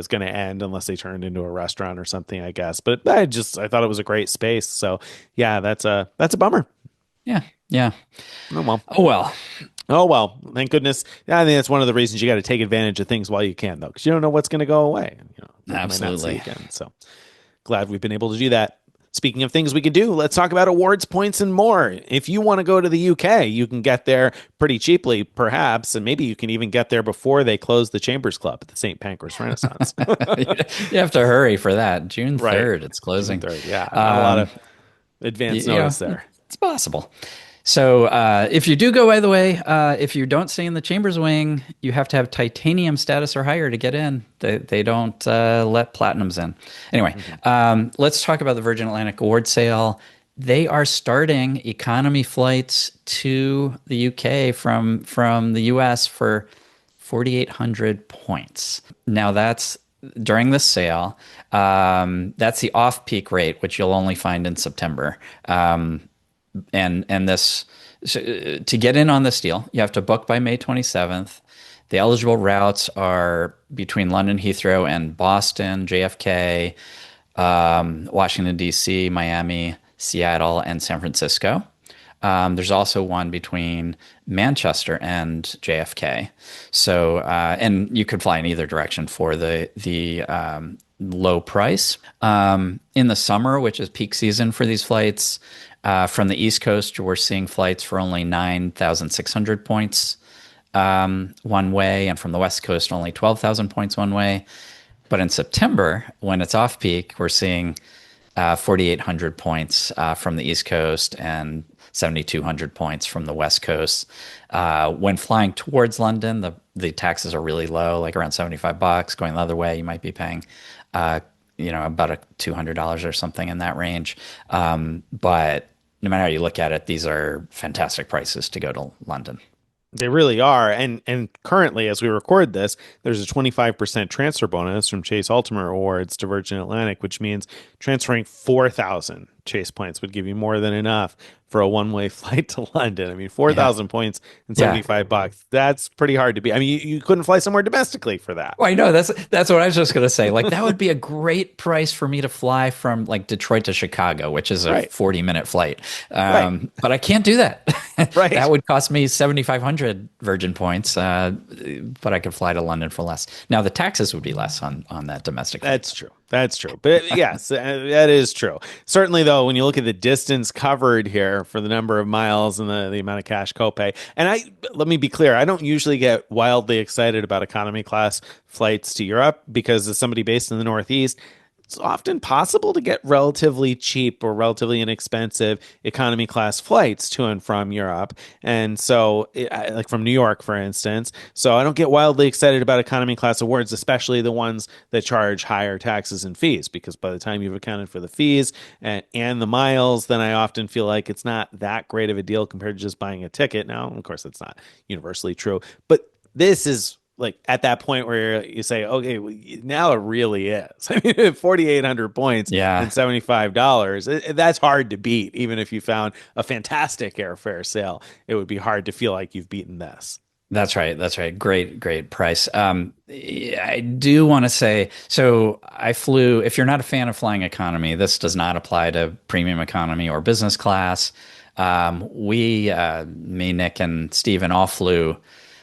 B: going to end unless they turn it into a restaurant or something, I guess. But I thought it was a great space. So yeah, that's a bummer.
A: Yeah. Yeah.
B: Oh well.
A: Oh well.
B: Oh well. Thank goodness. Yeah, I think that's one of the reasons you got to take advantage of things while you can, though, because you don't know what's going to go away. That you might not see
A: Absolutely.
B: again. So glad we've been able to do that. Speaking of things we can do, let's talk about awards, points, and more. If you want to go to the UK, you can get there pretty cheaply, perhaps, and maybe you can even get there before they close the Chambers Club at the St. Pancras Renaissance.
A: You have to hurry for that. June
B: Right.
A: 3rd, it's
B: June
A: closing.
B: 3rd. Yeah. Not a lot of
A: Um,
B: advance
A: You know,
B: notice there.
A: it's possible. So if you do go, by the way, if you don't stay in the Chambers wing, you have to have titanium status or higher to get in. They don't let platinums in. Anyway,
B: Mhm.
A: let's talk about the Virgin Atlantic award sale. They are starting economy flights to the UK from the US for 4,800 points. Now that's during the sale. That's the off-peak rate, which you'll only find in September. And this so, to get in on this deal, you have to book by May 27th. The eligible routes are between London Heathrow and Boston, JFK, Washington, D.C., Miami, Seattle, and San Francisco. There's also one between Manchester and JFK. So, and you could fly in either direction for the low price. In the summer, which is peak season for these flights, from the East Coast, we're seeing flights for only 9,600 points one way, and from the West Coast, only 12,000 points one way. But in September, when it's off peak, we're seeing 4,800 points from the East Coast and 7,200 points from the West Coast. When flying towards London, the taxes are really low, like around $75. Going the other way, you might be paying, about $200 or something in that range. But no matter how you look at it, these are fantastic prices to go to London.
B: They really are. And currently, as we record this, there's a 25% transfer bonus from Chase Ultimate Rewards to Virgin Atlantic, which means transferring 4,000 Chase points would give you more than enough for a one-way flight to London. I mean,
A: Yeah.
B: 4,000 points and
A: Yeah.
B: $75. That's pretty hard to beat. I mean, you couldn't fly somewhere domestically for that.
A: Well, I know that's what I was just gonna say. Like that would be a great price for me to fly from like Detroit to Chicago, which is a
B: Right.
A: 40-minute flight.
B: Right.
A: But I can't do that.
B: Right.
A: That would cost me 7,500 Virgin points. But I could fly to London for less. Now the taxes would be less on that domestic flight.
B: That's true. That's true. But yes, that is true. Certainly, though, when you look at the distance covered here for the number of miles and the amount of cash copay, and let me be clear, I don't usually get wildly excited about economy class flights to Europe because as somebody based in the Northeast, it's often possible to get relatively cheap or relatively inexpensive economy class flights to and from Europe. And so, like from New York, for instance. So I don't get wildly excited about economy class awards, especially the ones that charge higher taxes and fees, because by the time you've accounted for the fees and the miles, then I often feel like it's not that great of a deal compared to just buying a ticket. Now, of course, that's not universally true, but this is like at that point where you say, okay, well, now it really is. I mean, 4,800 points
A: Yeah.
B: and $75, that's hard to beat. Even if you found a fantastic airfare sale, it would be hard to feel like you've beaten this.
A: That's right. That's right. Great price. I do want to say, so I flew, if you're not a fan of flying economy, this does not apply to premium economy or business class. Me, Nick, and Steven all flew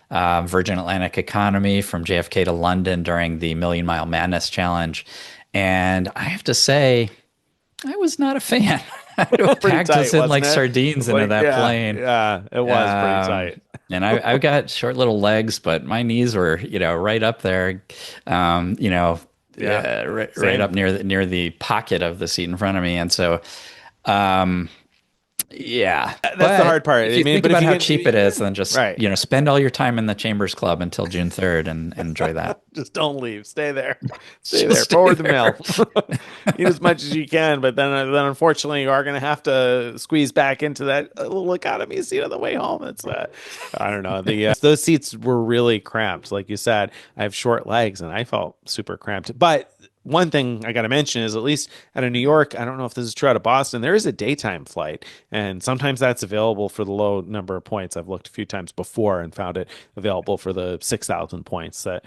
A: Virgin Atlantic economy from JFK to London during the Million Mile Madness Challenge. And I have to say, I was not a fan. I
B: Pretty
A: packed
B: tight,
A: us in
B: wasn't
A: like
B: it?
A: sardines into
B: Like,
A: that
B: yeah,
A: plane.
B: yeah, it was pretty tight.
A: And I've got short little legs, but my knees were, right up there,
B: Yeah,
A: right
B: same.
A: up near the pocket of the seat in front of me. And so, um, yeah,
B: That's the
A: but
B: hard part.
A: if
B: I
A: you
B: mean,
A: think
B: but if
A: about
B: you
A: how
B: get
A: cheap it is, then just,
B: right.
A: spend all your time in the Chambers Club until June 3rd and enjoy that.
B: Just don't leave. Stay there. Stay
A: Just
B: there.
A: stay
B: Forward the mail.
A: there.
B: Eat as much as you can, but then unfortunately you are going to have to squeeze back into that little economy seat on the way home. It's I don't know. The those seats were really cramped. Like you said, I have short legs and I felt super cramped. But one thing I got to mention is at least out of New York, I don't know if this is true out of Boston, there is a daytime flight. And sometimes that's available for the low number of points. I've looked a few times before and found it available for the 6,000 points that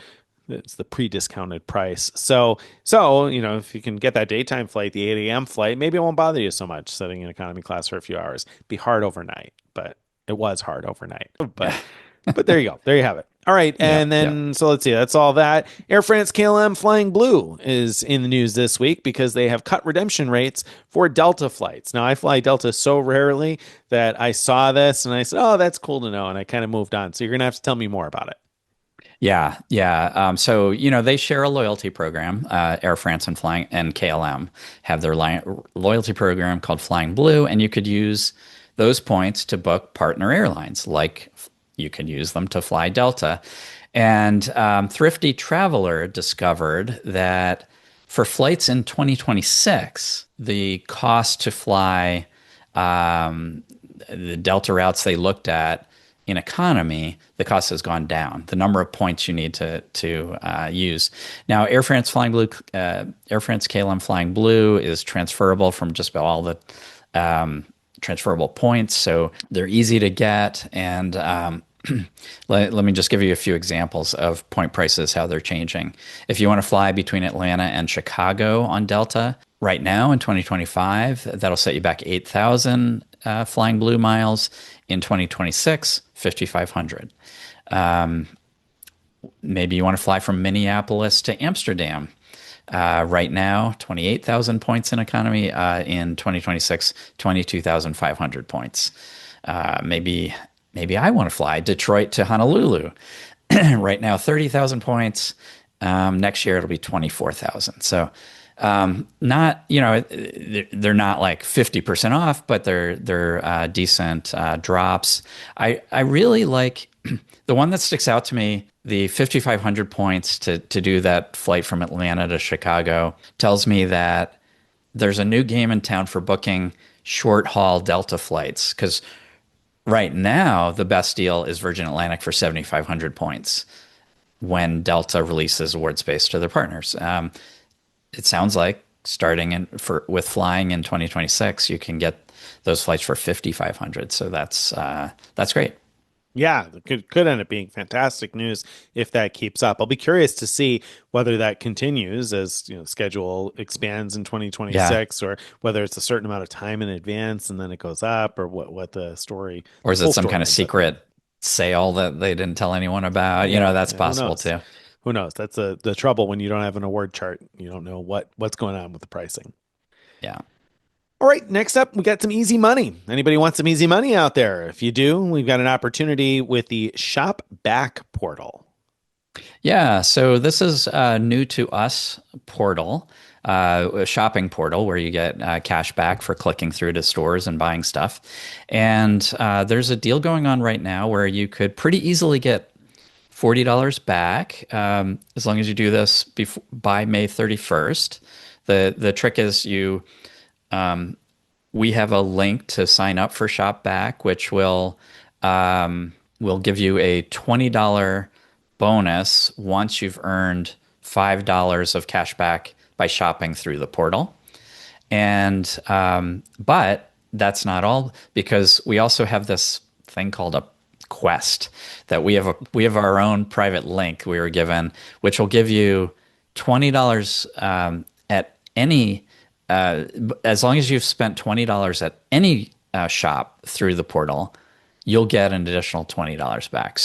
B: it's the pre-discounted price. So, if you can get that daytime flight, the 8 a.m. flight, maybe it won't bother you so much sitting in economy class for a few hours. Be hard overnight, but it was hard overnight. But there you go. There you have it. All right.
A: Yeah,
B: And
A: yeah.
B: then, so let's see. That's all that. Air France KLM Flying Blue is in the news this week because they have cut redemption rates for Delta flights. Now, I fly Delta so rarely that I saw this and I said, oh, that's cool to know. And I kind of moved on. So you're going to have to tell me more about it.
A: Yeah, yeah. So they share a loyalty program. Air France and Flying and KLM have their loyalty program called Flying Blue, and you could use those points to book partner airlines. Like you could use them to fly Delta. And Thrifty Traveler discovered that for flights in 2026, the cost to fly the Delta routes they looked at in economy, the cost has gone down. The number of points you need to use now. Air France KLM Flying Blue is transferable from just about all the transferable points, so they're easy to get. And let me just give you a few examples of point prices, how they're changing. If you want to fly between Atlanta and Chicago on Delta, right now in 2025, that'll set you back 8,000 Flying Blue miles. In 2026, 5,500. Maybe you want to fly from Minneapolis to Amsterdam. Right now, 28,000 points in economy. In 2026, 22,500 points. Maybe I want to fly Detroit to Honolulu. Right now, 30,000 points. Next year, it'll be 24,000. So not, they're not like 50% off, but they're decent drops. I really like the one that sticks out to me. The 5,500 points to do that flight from Atlanta to Chicago tells me that there's a new game in town for booking short haul Delta flights. Because right now, the best deal is Virgin Atlantic for 7,500 points when Delta releases award space to their partners. It sounds like with flying in 2026, you can get those flights for 5,500. So that's great.
B: Yeah, it could end up being fantastic news if that keeps up. I'll be curious to see whether that continues as schedule expands in
A: Yeah.
B: 2026, or whether it's a certain amount of time in advance and then it goes up, or what the story,
A: Or
B: the
A: is it
B: full
A: some kind
B: story
A: of
B: ends up being.
A: secret sale that they didn't tell anyone about?
B: Yeah,
A: That's
B: yeah, who
A: possible
B: knows?
A: too.
B: Who knows? That's the trouble when you don't have an award chart. You don't know what's going on with the pricing.
A: Yeah.
B: All right, next up, we got some easy money. Anybody want some easy money out there? If you do, we've got an opportunity with the ShopBack portal.
A: Yeah, so this is a new to us portal, a shopping portal where you get cash back for clicking through to stores and buying stuff. And there's a deal going on right now where you could pretty easily get $40 back as long as you do this by May 31st. The trick is we have a link to sign up for ShopBack, which will give you a $20 bonus once you've earned $5 of cash back by shopping through the portal. And but that's not all, because we also have this thing called a quest that we have our own private link we were given, which will give you $20 at any as long as you've spent $20 at any shop through the portal, you'll get an additional $20 back.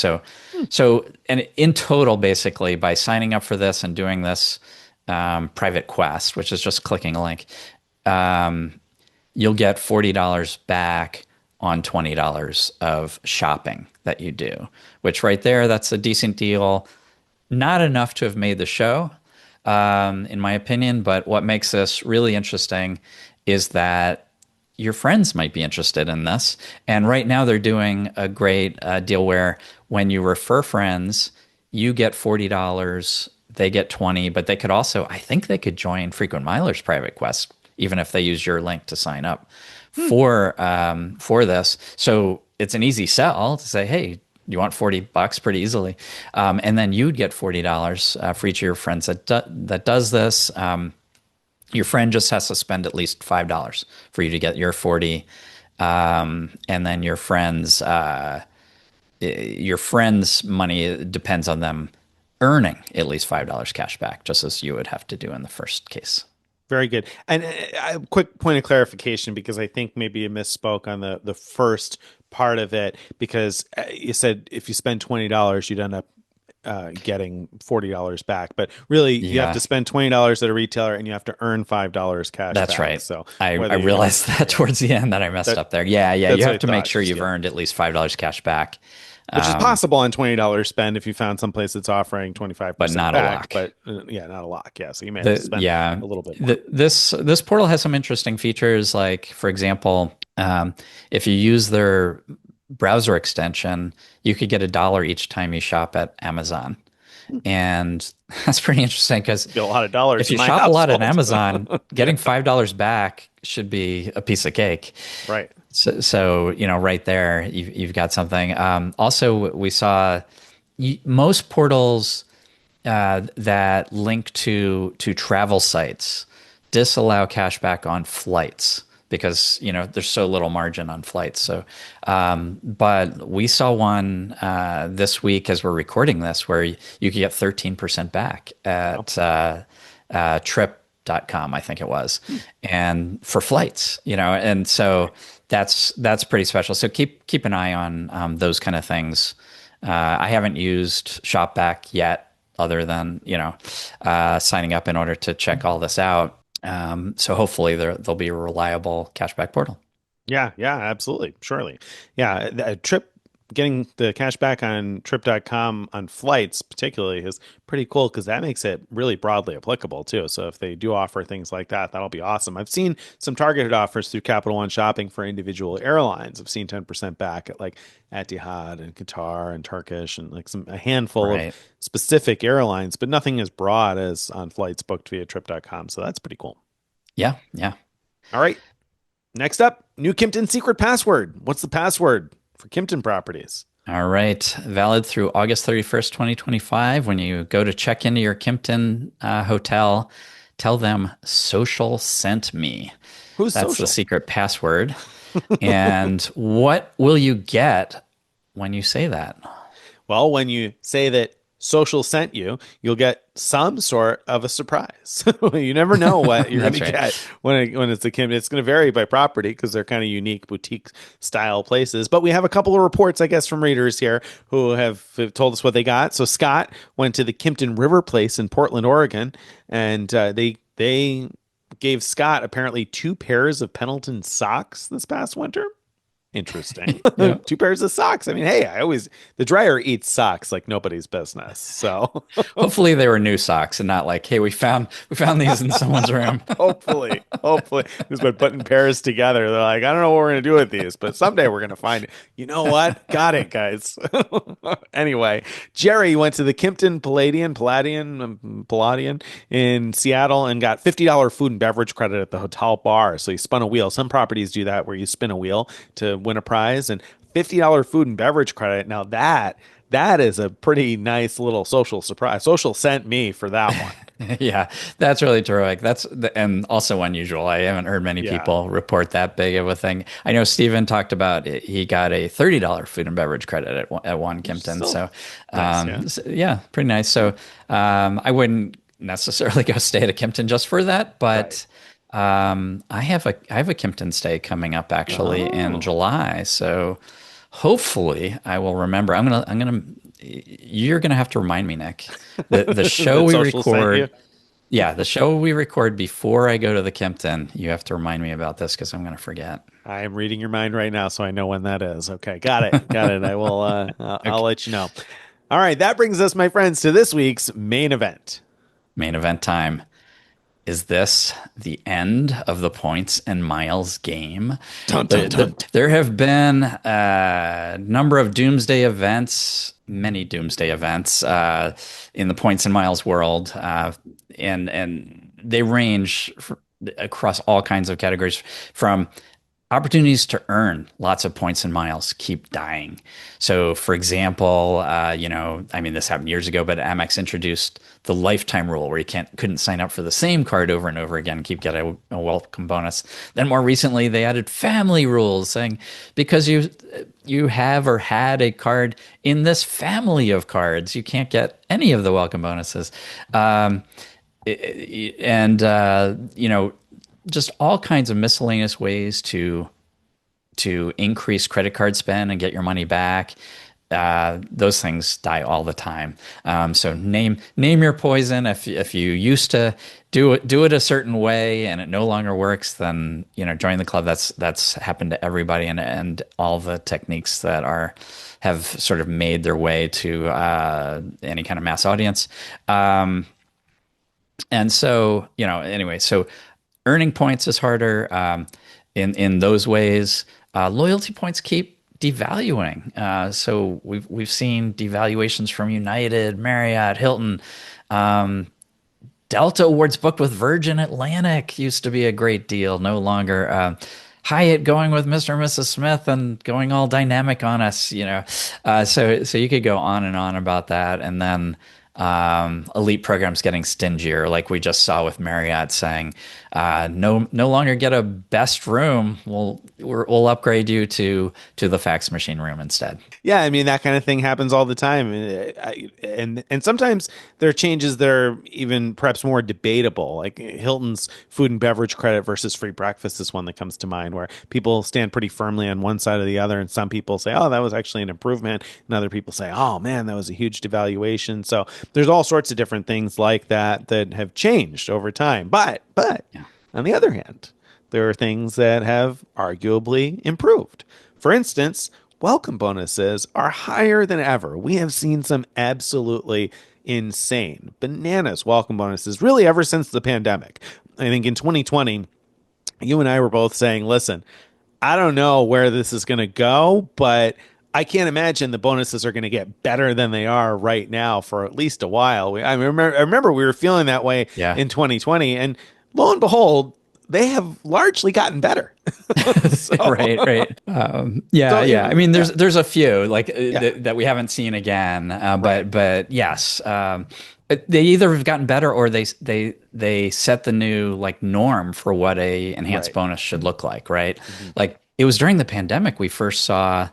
A: And in total, basically, by signing up for this and doing this private quest, which is just clicking a link, you'll get $40 back on $20 of shopping that you do, which right there, that's a decent deal. Not enough to have made the show, in my opinion, but what makes this really interesting is that your friends might be interested in this. And right now they're doing a great deal where when you refer friends, you get $40, they get 20, but they could also, I think they could join Frequent Milers Private Quest, even if they use your link to sign up for this. So it's an easy sell to say, hey, you want $40 pretty easily. And then you'd get $40 for each of your friends that does this. Your friend just has to spend at least $5 for you to get your 40. And then your friend's money depends on them earning at least $5 cash back, just as you would have to do in the first case.
B: Very good. And a quick point of clarification, because I think maybe you misspoke on the first part of it, because you said if you spend $20, you'd end up getting $40 back. But really, you have to
A: Yeah,
B: spend $20 at a retailer and you have to earn $5 cash
A: that's
B: back.
A: right.
B: So
A: I
B: whether you don't,
A: realized that
B: yeah,
A: towards the end that I messed
B: that
A: up there. Yeah, yeah. You
B: that's what
A: have
B: I
A: to make
B: thought.
A: sure
B: Just
A: you've
B: yeah,
A: earned at least $5 cash back.
B: which is
A: Um,
B: possible on $20 spend if you found someplace that's offering
A: but
B: 25%
A: not a
B: back.
A: lock.
B: But yeah, not a lot. Yeah, so you may have to
A: The
B: spend
A: yeah,
B: a little bit more.
A: this portal has some interesting features. Like for example, if you use their browser extension, you could get $1 each time you shop at Amazon, and that's pretty interesting because
B: Get a lot of dollars
A: if
B: in
A: you
B: my
A: shop a lot at
B: household.
A: Amazon,
B: Yeah,
A: getting $5 back should be a piece of cake.
B: right.
A: So right there, you've got something. Also, we saw most portals that link to travel sites disallow cashback on flights because there's so little margin on flights. So, but we saw one this week as we're recording this where you could get 13% back
B: Wow.
A: at trip.com, I think it was,
B: Hmm.
A: and for flights, and so that's pretty special. So keep an eye on those kind of things. I haven't used ShopBack yet, other than signing up in order to check all this out. So hopefully there'll be a reliable cashback portal.
B: Yeah, yeah, absolutely. Surely. Yeah, a trip getting the cash back on trip.com on flights particularly is pretty cool because that makes it really broadly applicable too. So if they do offer things like that, that'll be awesome. I've seen some targeted offers through Capital One Shopping for individual airlines. I've seen 10% back at like Etihad and Qatar and Turkish and like a handful of
A: Right.
B: specific airlines, but nothing as broad as on flights booked via trip.com. So that's pretty cool.
A: Yeah. Yeah.
B: All right. Next up, new Kimpton secret password. What's the password for Kimpton properties?
A: All right. Valid through August 31st, 2025. When you go to check into your Kimpton hotel, tell them social sent me.
B: Who's
A: That's the
B: social?
A: secret password. And what will you get when you say that?
B: Well, when you say that social sent you, you'll get some sort of a surprise. You never know what you're going to
A: That's right.
B: get when it's a Kimpton. It's going to vary by property because they're kind of unique boutique style places. But we have a couple of reports, I guess, from readers here who have told us what they got. So Scott went to the Kimpton River Place in Portland, Oregon, and they gave Scott apparently two pairs of Pendleton socks this past winter. Interesting.
A: Yeah.
B: Two pairs of socks. I mean, hey, the dryer eats socks like nobody's business. So
A: Hopefully they were new socks and not like, hey, we found these in someone's room.
B: hopefully, just been putting pairs together. They're like, I don't know what we're gonna do with these, but someday we're gonna find it. You know what? Got it, guys. Anyway, Jerry went to the Kimpton Palladian in Seattle and got $50 food and beverage credit at the hotel bar. So he spun a wheel. Some properties do that where you spin a wheel to win a prize and $50 food and beverage credit. Now that is a pretty nice little social surprise. Social sent me for that one.
A: Yeah, that's really terrific. And also unusual. I haven't heard many
B: Yeah.
A: people report that big of a thing. I know Steven talked about he got a $30 food and beverage credit at one Kimpton.
B: Still
A: So,
B: nice, yeah.
A: yeah, pretty nice. So, I wouldn't necessarily go stay at a Kimpton just for that,
B: Right.
A: but I have a Kimpton stay coming up actually in
B: Oh.
A: July. So hopefully I will remember. You're gonna have to remind me, Nick. The show
B: That
A: we
B: social sent you.
A: record, yeah, the show we record before I go to the Kimpton. You have to remind me about this because I'm gonna forget.
B: I am reading your mind right now, so I know when that is. Okay, got it. Got it. I will I'll
A: Okay.
B: let you know. All right, that brings us, my friends, to this week's main event.
A: Main event time. Is this the end of the points and miles game?
B: Dun dun dun.
A: There have been a number of doomsday events, many doomsday events in the points and miles world, and they range across all kinds of categories from opportunities to earn lots of points and miles keep dying. So, for example, I mean, this happened years ago, but Amex introduced the lifetime rule where you couldn't sign up for the same card over and over again, keep getting a welcome bonus. Then more recently, they added family rules saying because you have or had a card in this family of cards, you can't get any of the welcome bonuses. And just all kinds of miscellaneous ways to increase credit card spend and get your money back. those things die all the time. So name your poison. If you used to do it a certain way and it no longer works, then join the club. That's happened to everybody, and all the techniques that have sort of made their way to any kind of mass audience. And so anyway, so earning points is harder in those ways. Loyalty points keep devaluing. So we've seen devaluations from United, Marriott, Hilton. Delta awards booked with Virgin Atlantic used to be a great deal, no longer. Hyatt going with Mr. and Mrs. Smith and going all dynamic on us. So you could go on and on about that, and then elite programs getting stingier, like we just saw with Marriott saying, no longer get a best room. We'll upgrade you to the fax machine room instead.
B: Yeah, I mean that kind of thing happens all the time, and sometimes there are changes that are even perhaps more debatable. Like Hilton's food and beverage credit versus free breakfast is one that comes to mind, where people stand pretty firmly on one side or the other, and some people say, "Oh, that was actually an improvement," and other people say, "Oh man, that was a huge devaluation." So there's all sorts of different things like that have changed over time. But
A: Yeah.
B: on the other hand, there are things that have arguably improved. For instance, welcome bonuses are higher than ever. We have seen some absolutely insane, bananas welcome bonuses really ever since the pandemic. I think in 2020, you and I were both saying, listen, I don't know where this is going to go, but I can't imagine the bonuses are going to get better than they are right now for at least a while. I remember we were feeling that way
A: Yeah.
B: in 2020, and lo and behold, they have largely gotten better. So,
A: Right. Yeah,
B: so
A: yeah. I mean, there's a few like
B: yeah,
A: that we haven't seen again,
B: right,
A: but yes, they either have gotten better or they set the new like norm for what a enhanced
B: right.
A: bonus should look like, right?
B: Mhm.
A: Like it was during the pandemic we first saw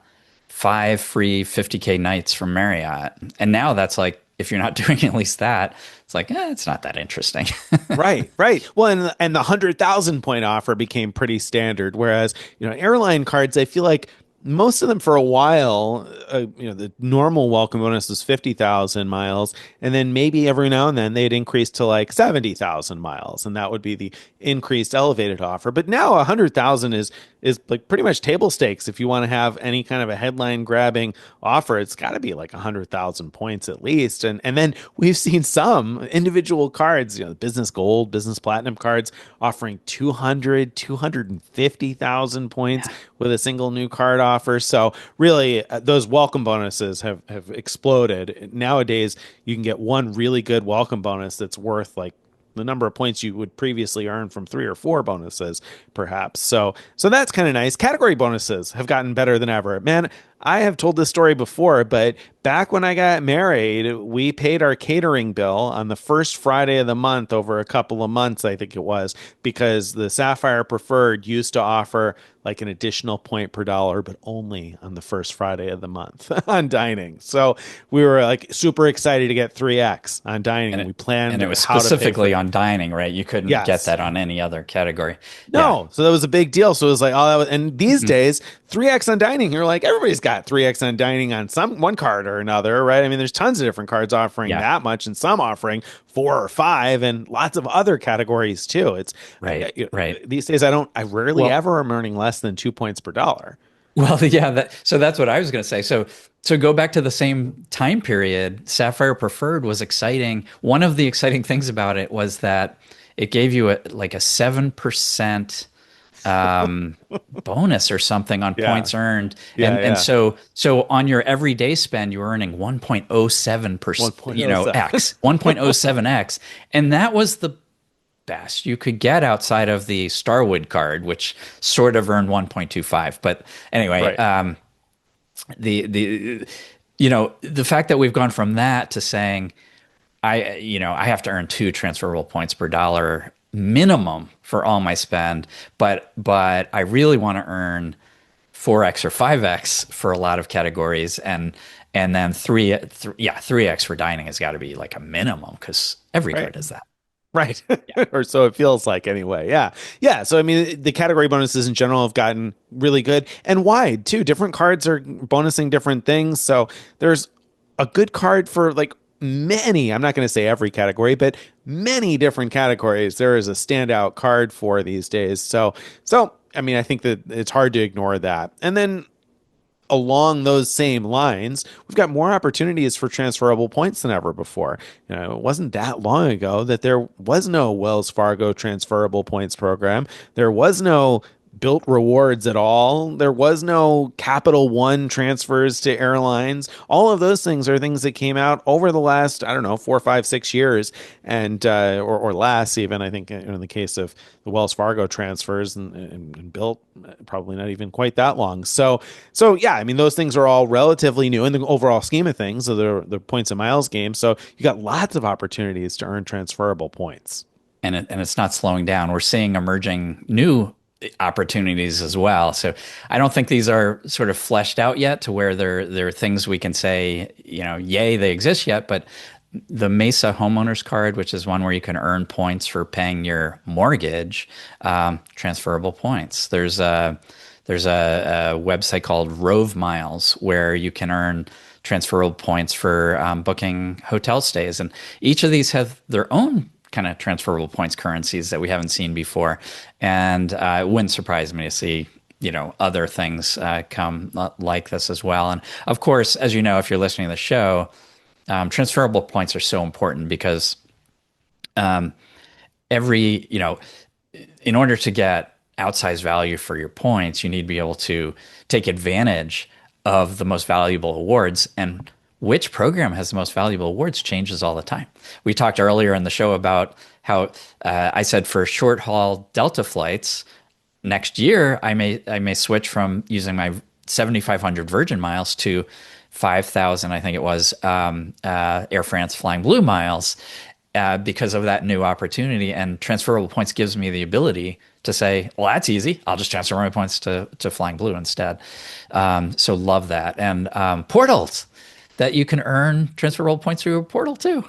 A: 5 free 50K nights from Marriott, and now that's like if you're not doing at least that, it's like it's not that interesting.
B: Right, right. Well, and the 100,000 point offer became pretty standard, whereas airline cards, I feel like most of them for a while, the normal welcome bonus was 50,000 miles, and then maybe every now and then they'd increase to like 70,000 miles, and that would be the increased elevated offer. But now 100,000 is like pretty much table stakes. If you want to have any kind of a headline grabbing offer, it's got to be like 100,000 points at least. And then we've seen some individual cards, business gold, business platinum cards offering 250,000 points with a single new card offer. So really, those welcome bonuses have exploded. Nowadays, you can get one really good welcome bonus that's worth like the number of points you would previously earn from 3 or 4 bonuses, perhaps. So that's kind of nice. Category bonuses have gotten better than ever. Man, I have told this story before, but back when I got married, we paid our catering bill on the first Friday of the month over a couple of months, I think it was, because the Sapphire Preferred used to offer like an additional point per dollar, but only on the first Friday of the month on dining. So we were like super excited to get 3x on dining,
A: and
B: and we
A: it
B: planned
A: and it was
B: how to pay for
A: specifically
B: it.
A: on dining, right? You couldn't get
B: Yes.
A: that on any other category. Yeah.
B: No, so that was a big deal. So it was like, oh, and these
A: Mhm.
B: days, 3x on dining, you're like, everybody's got 3x on dining on some one card or another, right? I mean, there's tons of different cards offering
A: Yeah.
B: that much, and some offering 4 or 5, and lots of other categories too.
A: Right. Right.
B: These days, I rarely
A: Well,
B: ever am earning less than 2 points per dollar.
A: well, yeah, so that's what I was going to say. So go back to the same time period. Sapphire Preferred was exciting. One of the exciting things about it was that it gave you like a 7% bonus or something on
B: Yeah,
A: points earned.
B: yeah,
A: And
B: yeah.
A: so on your everyday spend, you were earning 1.07%,
B: 1.07.
A: X, 1.07X. And that was the best you could get outside of the Starwood card, which sort of earned 1.25. But anyway,
B: Right.
A: the the fact that we've gone from that to saying I have to earn 2 transferable points per dollar minimum for all my spend, but I really want to earn 4x or 5x for a lot of categories, and then 3x for dining has got to be like a minimum because every
B: Right.
A: card does that.
B: Right.
A: Yeah.
B: Or so it feels like anyway. Yeah. Yeah. So, I mean, the category bonuses in general have gotten really good and wide too. Different cards are bonusing different things. So there's a good card for like many, I'm not going to say every category, but many different categories. There is a standout card for these days. I mean, I think that it's hard to ignore that. And then along those same lines, we've got more opportunities for transferable points than ever before. It wasn't that long ago that there was no Wells Fargo transferable points program. There was no Bilt rewards at all. There was no Capital One transfers to airlines. All of those things are things that came out over the last, I don't know, 4, 5, 6 years, and or less even. I think in the case of the Wells Fargo transfers and Bilt, probably not even quite that long. So yeah, I mean those things are all relatively new in the overall scheme of things. So the points and miles game. So you got lots of opportunities to earn transferable points.
A: And it's not slowing down. We're seeing emerging new opportunities as well. So I don't think these are sort of fleshed out yet to where they're things we can say, yay, they exist yet. But the Mesa homeowners card, which is one where you can earn points for paying your mortgage, transferable points. There's a website called Rove Miles where you can earn transferable points for booking hotel stays, and each of these have their own kind of transferable points currencies that we haven't seen before. And it wouldn't surprise me to see, other things come like this as well. And of course, as you know, if you're listening to the show, transferable points are so important because every, in order to get outsized value for your points, you need to be able to take advantage of the most valuable awards. And which program has the most valuable awards changes all the time. We talked earlier in the show about how I said for short haul Delta flights next year, I may switch from using my 7,500 Virgin miles to 5,000, I think it was, Air France Flying Blue miles because of that new opportunity. And transferable points gives me the ability to say, well, that's easy. I'll just transfer my points to Flying Blue instead. So love that. And portals that you can earn transferable points through a portal too.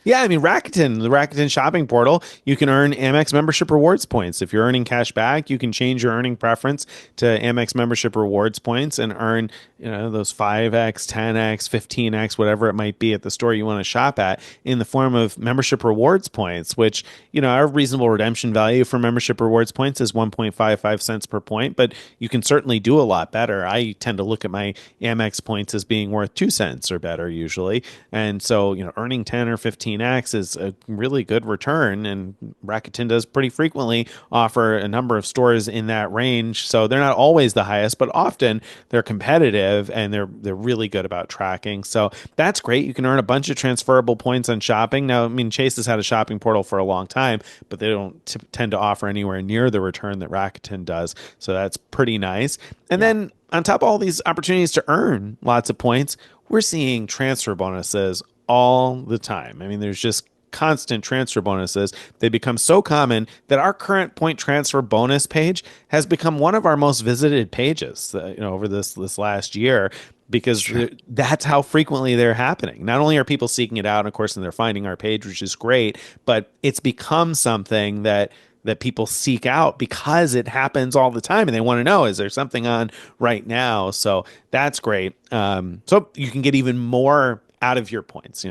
B: Yeah, I mean Rakuten, the Rakuten shopping portal, you can earn Amex membership rewards points. If you're earning cash back, you can change your earning preference to Amex membership rewards points and earn, those 5x, 10x, 15x, whatever it might be at the store you want to shop at in the form of membership rewards points, which, our reasonable redemption value for membership rewards points is 1.55 cents per point, but you can certainly do a lot better. I tend to look at my Amex points as being worth 2 cents or better usually. And so, earning 10 or 15 X is a really good return, and Rakuten does pretty frequently offer a number of stores in that range. So they're not always the highest, but often they're competitive and they're really good about tracking. So that's great. You can earn a bunch of transferable points on shopping. Now, I mean, Chase has had a shopping portal for a long time, but they don't tend to offer anywhere near the return that Rakuten does. So that's pretty nice. And
A: Yeah.
B: then on top of all these opportunities to earn lots of points, we're seeing transfer bonuses all the time. I mean, there's just constant transfer bonuses. They become so common that our current point transfer bonus page has become one of our most visited pages, over this last year because
A: Sure.
B: that's how frequently they're happening. Not only are people seeking it out, of course, and they're finding our page, which is great, but it's become something that people seek out because it happens all the time and they want to know, is there something on right now? So that's great. So you can get even more out of your points.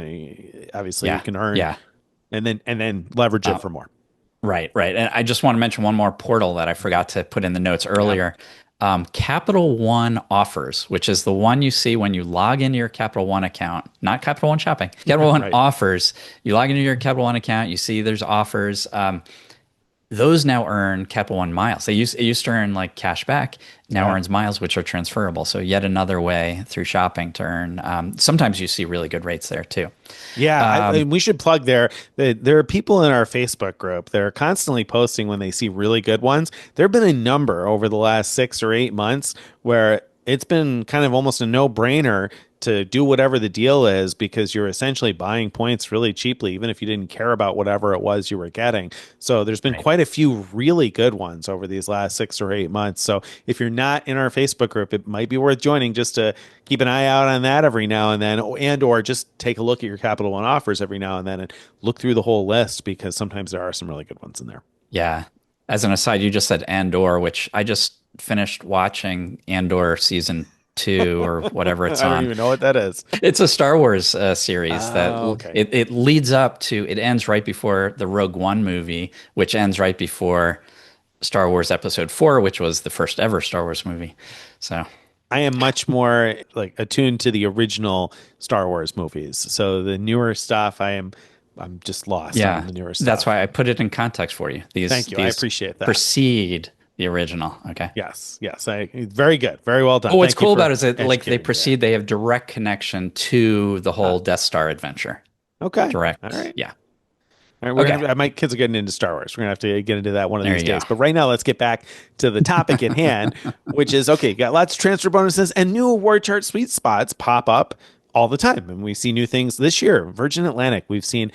B: Obviously you
A: Yeah.
B: can earn
A: Yeah.
B: and then leverage it
A: Uh,
B: for more.
A: right. Right. And I just want to mention one more portal that I forgot to put in the notes
B: Yeah.
A: earlier. Capital One offers, which is the one you see when you log into your Capital One account, not Capital One shopping. Capital One
B: Right.
A: offers. You log into your Capital One account, you see there's offers. Those now earn Capital One miles. It used to earn like cash back, now
B: Yeah.
A: earns miles, which are transferable. So yet another way through shopping to earn. Sometimes you see really good rates there too.
B: Yeah, we should plug there are people in our Facebook group that are constantly posting when they see really good ones. There have been a number over the last 6 or 8 months where it's been kind of almost a no-brainer to do whatever the deal is because you're essentially buying points really cheaply, even if you didn't care about whatever it was you were getting. So there's been
A: Right.
B: quite a few really good ones over these last 6 or 8 months. So if you're not in our Facebook group, it might be worth joining just to keep an eye out on that every now and then, and or just take a look at your Capital One offers every now and then and look through the whole list because sometimes there are some really good ones in there.
A: Yeah. As an aside, you just said Andor, which I just finished watching Andor season 2 or whatever it's
B: I don't
A: on.
B: even know what that is.
A: It's a Star Wars series that
B: Oh, okay.
A: it leads up to, it ends right before the Rogue One movie, which ends right before Star Wars Episode 4, which was the first ever Star Wars movie. So,
B: I am much more like attuned to the original Star Wars movies. So the newer stuff, I'm just lost on
A: yeah,
B: the newer
A: that's
B: stuff.
A: why I put it in context for you.
B: Thank you. I
A: These
B: appreciate that.
A: precede the original. Okay.
B: Yes, yes. I very good. Very well done.
A: But what's
B: Thank you
A: cool about
B: for
A: it is that like they
B: educating me there.
A: proceed, they have direct connection to the
B: Ah,
A: whole Death Star adventure.
B: okay. All
A: Direct.
B: right.
A: Yeah.
B: All right,
A: Okay.
B: my kids are getting into Star Wars. We're gonna have to get into that one of
A: There
B: these
A: you go.
B: days. But right now, let's get back to the topic at hand, which is okay. Got lots of transfer bonuses and new award chart sweet spots pop up all the time, and we see new things this year. Virgin Atlantic, we've seen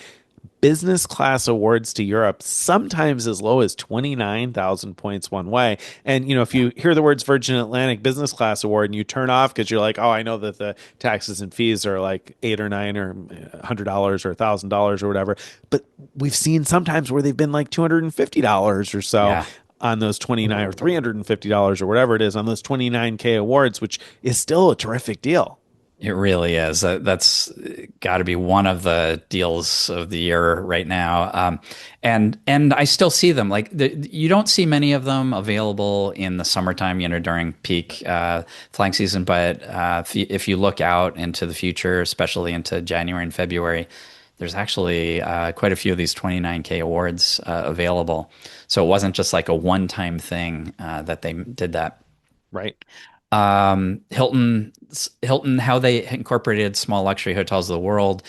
B: business class awards to Europe, sometimes as low as 29,000 points one way. And, if you hear the words Virgin Atlantic business class award and you turn off because you're like, oh, I know that the taxes and fees are like 8 or 9 or $100 or $1,000 or whatever. But we've seen sometimes where they've been like $250 or so
A: Yeah.
B: on those 29 or $350 or whatever it is on those 29K awards, which is still a terrific deal.
A: It really is. That's got to be one of the deals of the year right now. And I still see them. Like you don't see many of them available in the summertime, during peak flying season. But if you look out into the future, especially into January and February, there's actually quite a few of these 29K awards available. So it wasn't just like a one-time thing that they did that.
B: Right.
A: Hilton, how they incorporated small luxury hotels of the world.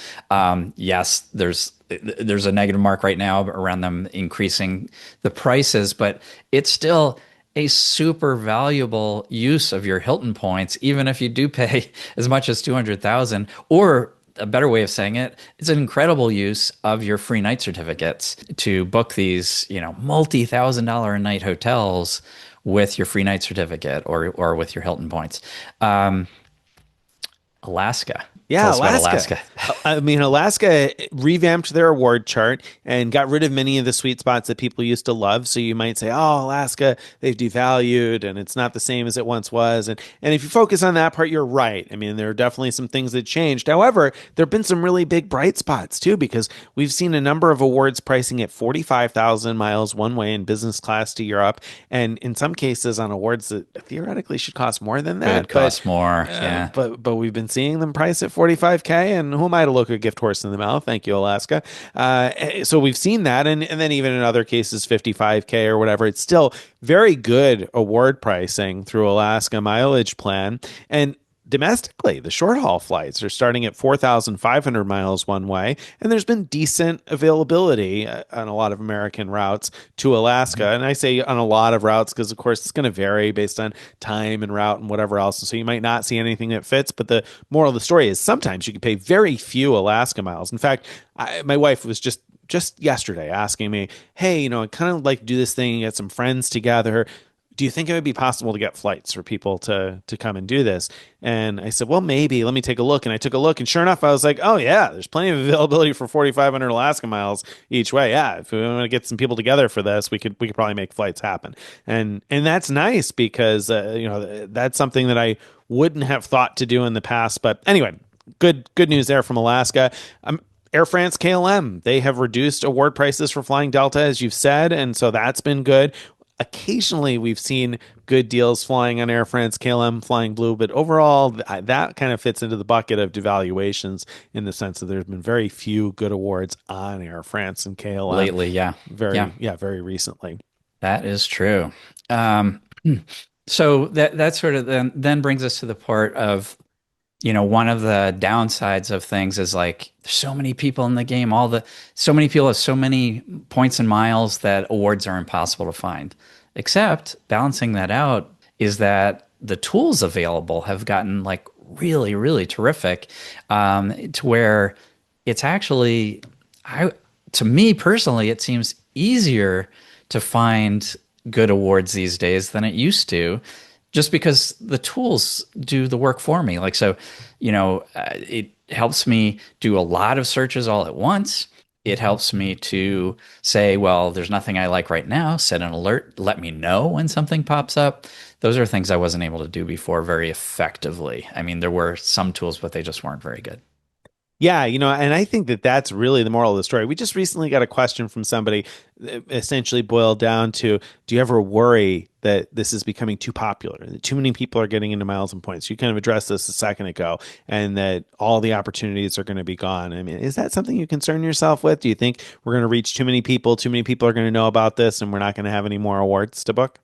A: Yes, there's a negative mark right now around them increasing the prices, but it's still a super valuable use of your Hilton points, even if you do pay as much as 200,000. Or a better way of saying it, it's an incredible use of your free night certificates to book these, multi-thousand-dollar a night hotels with your free night certificate or with your Hilton points. Um, Alaska. Tell
B: Yeah,
A: us about
B: Alaska.
A: Alaska.
B: I mean, Alaska revamped their award chart and got rid of many of the sweet spots that people used to love. So you might say, "Oh, Alaska, they've devalued and it's not the same as it once was." And if you focus on that part, you're right. I mean, there are definitely some things that changed. However, there've been some really big bright spots too because we've seen a number of awards pricing at 45,000 miles one way in business class to Europe, and in some cases on awards that theoretically should cost more than
A: Could
B: that, but
A: cost more. Yeah.
B: we've been seeing them price at 45K, and who am I to look a gift horse in the mouth? Thank you, Alaska. So we've seen that, and then even in other cases, 55K or whatever. It's still very good award pricing through Alaska mileage plan, and domestically, the short haul flights are starting at 4,500 miles one way, and there's been decent availability on a lot of American routes to Alaska. And I say on a lot of routes because, of course, it's going to vary based on time and route and whatever else. And so you might not see anything that fits. But the moral of the story is sometimes you can pay very few Alaska miles. In fact, my wife was just yesterday asking me, hey, I kind of like to do this thing and get some friends together. Do you think it would be possible to get flights for people to come and do this? And I said, well, maybe. Let me take a look. And I took a look, and sure enough, I was like, oh yeah, there's plenty of availability for 4,500 Alaska miles each way. Yeah, if we want to get some people together for this, we could probably make flights happen. And that's nice because that's something that I wouldn't have thought to do in the past. But anyway, good news there from Alaska. Air France KLM, they have reduced award prices for flying Delta, as you've said, and so that's been good. Occasionally, we've seen good deals flying on Air France, KLM, Flying Blue, but overall, that kind of fits into the bucket of devaluations in the sense that there's been very few good awards on Air France and KLM
A: Lately, yeah. Yeah.
B: very recently.
A: That is true. Um, so that sort of then brings us to the part of, one of the downsides of things is like there's so many people in the game, so many people have so many points and miles that awards are impossible to find. Except balancing that out is that the tools available have gotten like really, really terrific, to where it's actually, I, to me personally, it seems easier to find good awards these days than it used to, just because the tools do the work for me. Like, so, it helps me do a lot of searches all at once. It helps me to say, well, there's nothing I like right now. Set an alert, let me know when something pops up. Those are things I wasn't able to do before very effectively. I mean, there were some tools, but they just weren't very good.
B: Yeah, and I think that that's really the moral of the story. We just recently got a question from somebody that essentially boiled down to, do you ever worry that this is becoming too popular, that too many people are getting into miles and points? You kind of addressed this a second ago, and that all the opportunities are going to be gone. I mean, is that something you concern yourself with? Do you think we're going to reach too many people are going to know about this, and we're not going to have any more awards to book?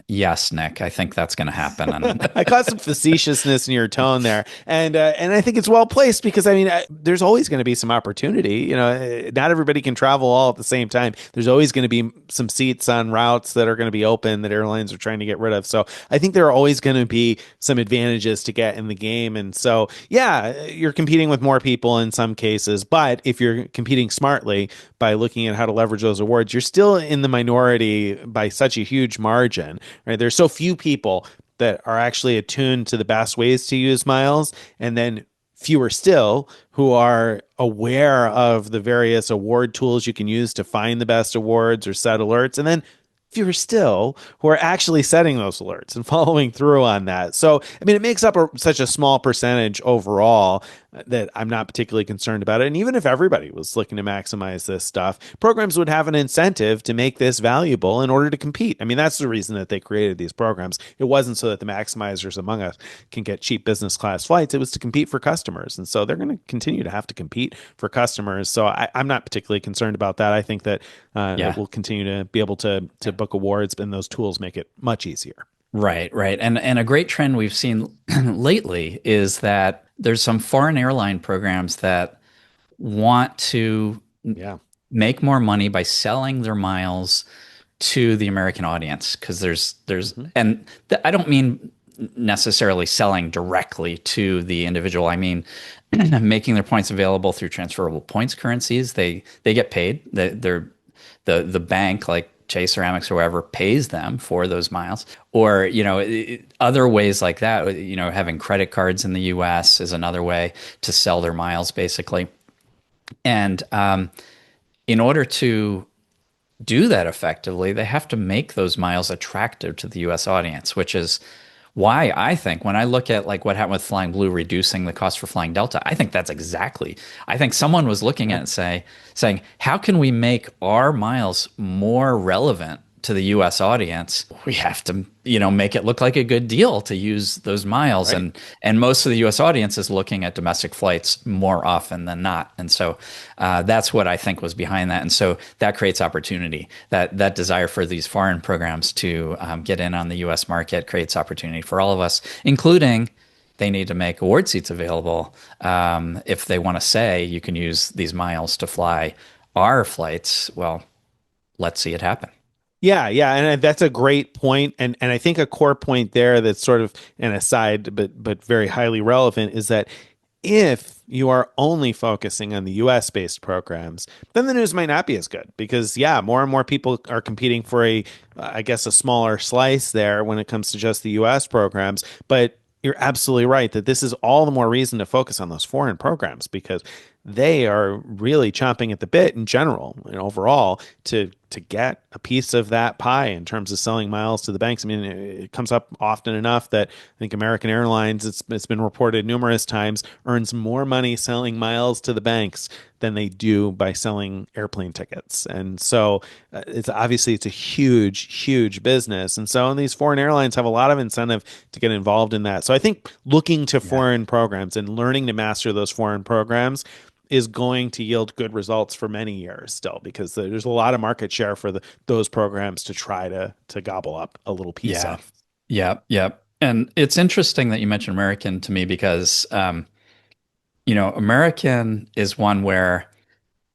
A: Yes, Nick, I think that's going to happen. And
B: I caught some facetiousness in your tone there, and I think it's well placed because I mean, there's always going to be some opportunity. Not everybody can travel all at the same time. There's always going to be some seats on routes that are going to be open that airlines are trying to get rid of. So I think there are always going to be some advantages to get in the game, and so yeah, you're competing with more people in some cases, but if you're competing smartly by looking at how to leverage those awards, you're still in the minority by such a huge margin, right? There's so few people that are actually attuned to the best ways to use miles, and then fewer still who are aware of the various award tools you can use to find the best awards or set alerts, and then fewer still who are actually setting those alerts and following through on that. So, I mean, it makes up such a small percentage overall that I'm not particularly concerned about it. And even if everybody was looking to maximize this stuff, programs would have an incentive to make this valuable in order to compete. I mean, that's the reason that they created these programs. It wasn't so that the maximizers among us can get cheap business class flights. It was to compete for customers. And so they're going to continue to have to compete for customers. So I'm not particularly concerned about that. I think that
A: yeah,
B: we'll continue to be able to book awards, and those tools make it much easier.
A: right, right. And a great trend we've seen lately is that there's some foreign airline programs that want to
B: Yeah.
A: make more money by selling their miles to the American audience, because there's
B: Mhm.
A: and I don't mean necessarily selling directly to the individual. I mean making their points available through transferable points currencies. They get paid. The bank, like Chase or Amex or whoever, pays them for those miles. Or other ways like that. Having credit cards in the U.S. is another way to sell their miles, basically. And in order to do that effectively, they have to make those miles attractive to the US audience, which is why I think when I look at like what happened with Flying Blue reducing the cost for Flying Delta, I think that's exactly. I think someone was looking at it saying, how can we make our miles more relevant to the US audience? We have to, make it look like a good deal to use those miles.
B: Right.
A: And most of the US audience is looking at domestic flights more often than not. And so that's what I think was behind that. And so that creates opportunity. That desire for these foreign programs to get in on the US market creates opportunity for all of us, including they need to make award seats available. If they want to say you can use these miles to fly our flights, well, let's see it happen.
B: Yeah, yeah, and that's a great point, and I think a core point there that's sort of an aside, but very highly relevant is that if you are only focusing on the US based programs, then the news might not be as good because, yeah, more and more people are competing for I guess, a smaller slice there when it comes to just the US programs. But you're absolutely right that this is all the more reason to focus on those foreign programs because they are really chomping at the bit in general and overall to get a piece of that pie in terms of selling miles to the banks. I mean, it comes up often enough that I think American Airlines, it's been reported numerous times, earns more money selling miles to the banks than they do by selling airplane tickets. And so it's a huge, huge business. And so these foreign airlines have a lot of incentive to get involved in that. So I think looking to
A: Yeah.
B: foreign programs and learning to master those foreign programs is going to yield good results for many years still because there's a lot of market share for those programs to try to gobble up a little piece
A: Yeah.
B: of.
A: Yeah. Yeah. And it's interesting that you mentioned American to me because, American is one where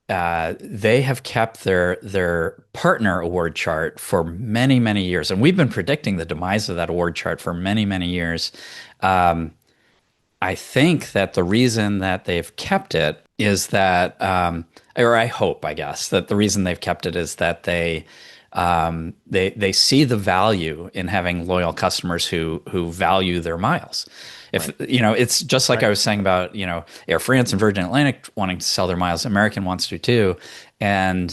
A: they have kept their partner award chart for many, many years, and we've been predicting the demise of that award chart for many, many years. Um, I think that the reason that they've kept it is that, or I hope, I guess, that the reason they've kept it is that they see the value in having loyal customers who value their miles. If
B: Right.
A: it's just like I
B: Right.
A: was saying about Air France and Virgin Atlantic wanting to sell their miles, American wants to too, and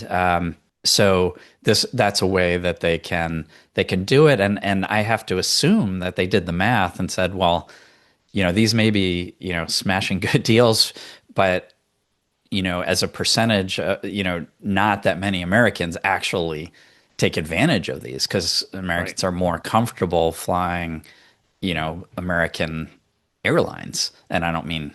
A: so that's a way that they can do it, and I have to assume that they did the math and said, well, these may be, smashing good deals, but, as a percentage, not that many Americans actually take advantage of these because
B: Right.
A: Americans are more comfortable flying, American airlines. And I don't mean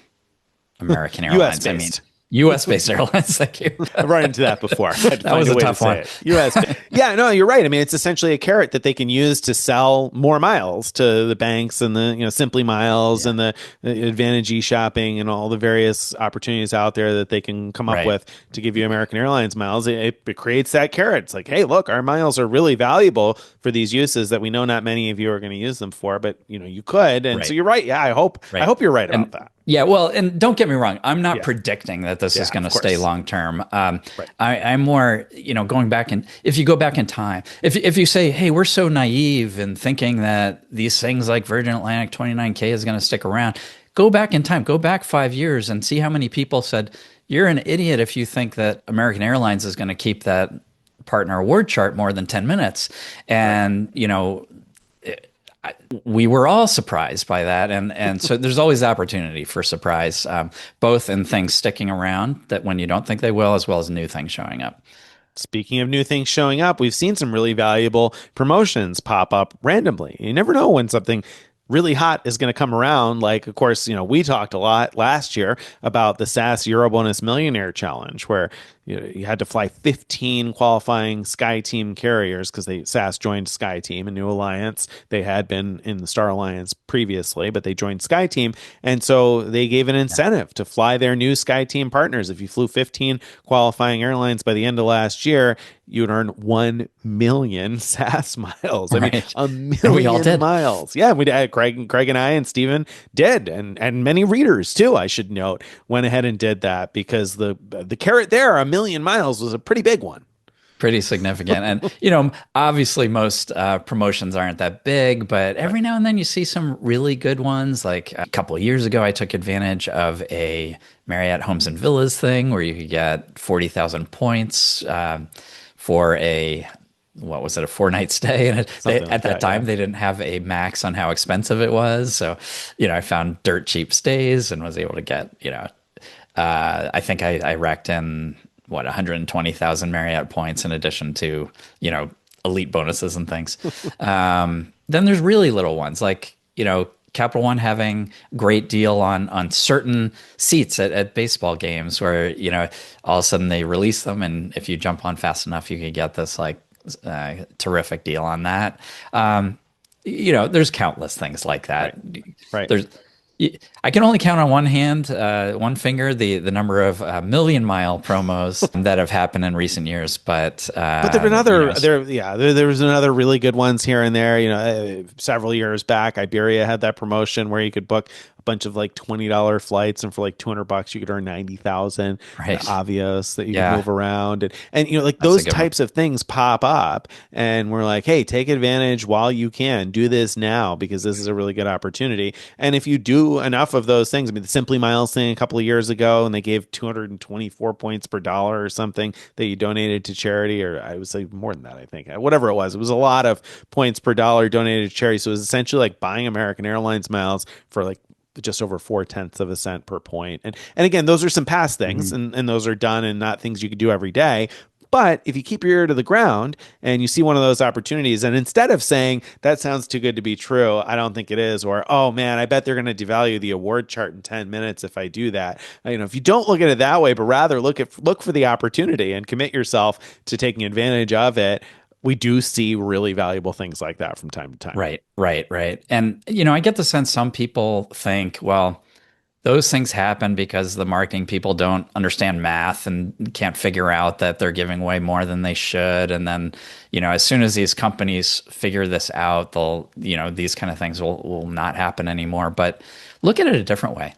A: American
B: U.S.
A: Airlines. I mean
B: based.
A: US based airlines. Thank you.
B: I've run into that before. I had to
A: That
B: find
A: was
B: a
A: a
B: way to
A: tough
B: say
A: one.
B: it. U.S. Yeah, no, you're right. I mean, it's essentially a carrot that they can use to sell more miles to the banks and the Simply Miles
A: Yeah.
B: and the Advantage e-shopping and all the various opportunities out there that they can come up
A: Right.
B: with to give you American Airlines miles. It creates that carrot. It's like, hey, look, our miles are really valuable for these uses that we know not many of you are going to use them for, but you could. And so
A: Right.
B: you're right. Yeah, I
A: Right.
B: hope you're right about
A: And
B: that.
A: yeah, well, and don't get me wrong, I'm not
B: Yeah,
A: predicting that this is
B: yeah,
A: going
B: of
A: to stay
B: course.
A: long term.
B: Right.
A: I'm more, going back and if you go back in time, if you say, hey, we're so naive in thinking that these things like Virgin Atlantic 29K is going to stick around, go back in time, go back 5 years and see how many people said, you're an idiot if you think that American Airlines is going to keep that partner award chart more than 10 minutes.
B: Right.
A: And, we were all surprised by that, and so there's always opportunity for surprise, both in things sticking around that when you don't think they will, as well as new things showing up.
B: Speaking of new things showing up, we've seen some really valuable promotions pop up randomly. You never know when something really hot is going to come around. Like, of course, we talked a lot last year about the SAS Eurobonus Millionaire Challenge, where you had to fly 15 qualifying SkyTeam carriers because SAS joined SkyTeam, a new alliance. They had been in the Star Alliance previously, but they joined SkyTeam, and so they gave an incentive to fly their new SkyTeam partners. If you flew 15 qualifying airlines by the end of last year, you would earn 1 million SAS miles. I mean,
A: Right,
B: a
A: and we all
B: million
A: did.
B: miles. Yeah, we did. Craig and I and Steven did, and many readers too, I should note, went ahead and did that because the carrot there, 1 million miles, was a pretty big one.
A: Pretty significant. And, obviously most promotions aren't that big, but
B: Right.
A: every now and then you see some really good ones. Like a couple of years ago, I took advantage of a Marriott Homes and Villas thing where you could get 40,000 points for what was it, a 4 night stay? And
B: Something
A: at
B: like
A: that
B: that. Yeah.
A: time, they didn't have a max on how expensive it was. So, I found dirt cheap stays and was able to get, I think I racked in 120,000 Marriott points in addition to, elite bonuses and things. Then there's really little ones like, Capital One having great deal on certain seats at baseball games where, all of a sudden they release them. And if you jump on fast enough, you can get this like terrific deal on that. There's countless things like
B: Right.
A: that.
B: Right.
A: There's I can only count on one hand, one finger, the number of million-mile promos that have happened in recent years. But
B: But there've been other there was another really good ones here and there. Several years back, Iberia had that promotion where you could book a bunch of like $20 flights, and for like $200 you could earn 90,000
A: right,
B: Avios that you could
A: yeah,
B: move around, and like
A: that's a
B: those
A: good one.
B: types of things pop up, and we're like, hey, take advantage while you can. Do this now because this is a really good opportunity. And if you do enough of those things, I mean, the Simply Miles thing a couple of years ago, and they gave 224 points per dollar or something that you donated to charity, or I would say more than that, I think. Whatever it was a lot of points per dollar donated to charity. So it was essentially like buying American Airlines miles for like just over 4/10 of a cent per point. And again, those are some past things,
A: Mhm.
B: and those are done and not things you could do every day. But if you keep your ear to the ground and you see one of those opportunities, and instead of saying that sounds too good to be true, I don't think it is, or oh man, I bet they're going to devalue the award chart in 10 minutes if I do that. If you don't look at it that way, but rather look for the opportunity and commit yourself to taking advantage of it, we do see really valuable things like that from time to time.
A: Right, right, right. And I get the sense some people think, well, Those things happen because the marketing people don't understand math and can't figure out that they're giving away more than they should. And then, as soon as these companies figure this out, these kind of things will not happen anymore. But look at it a different way.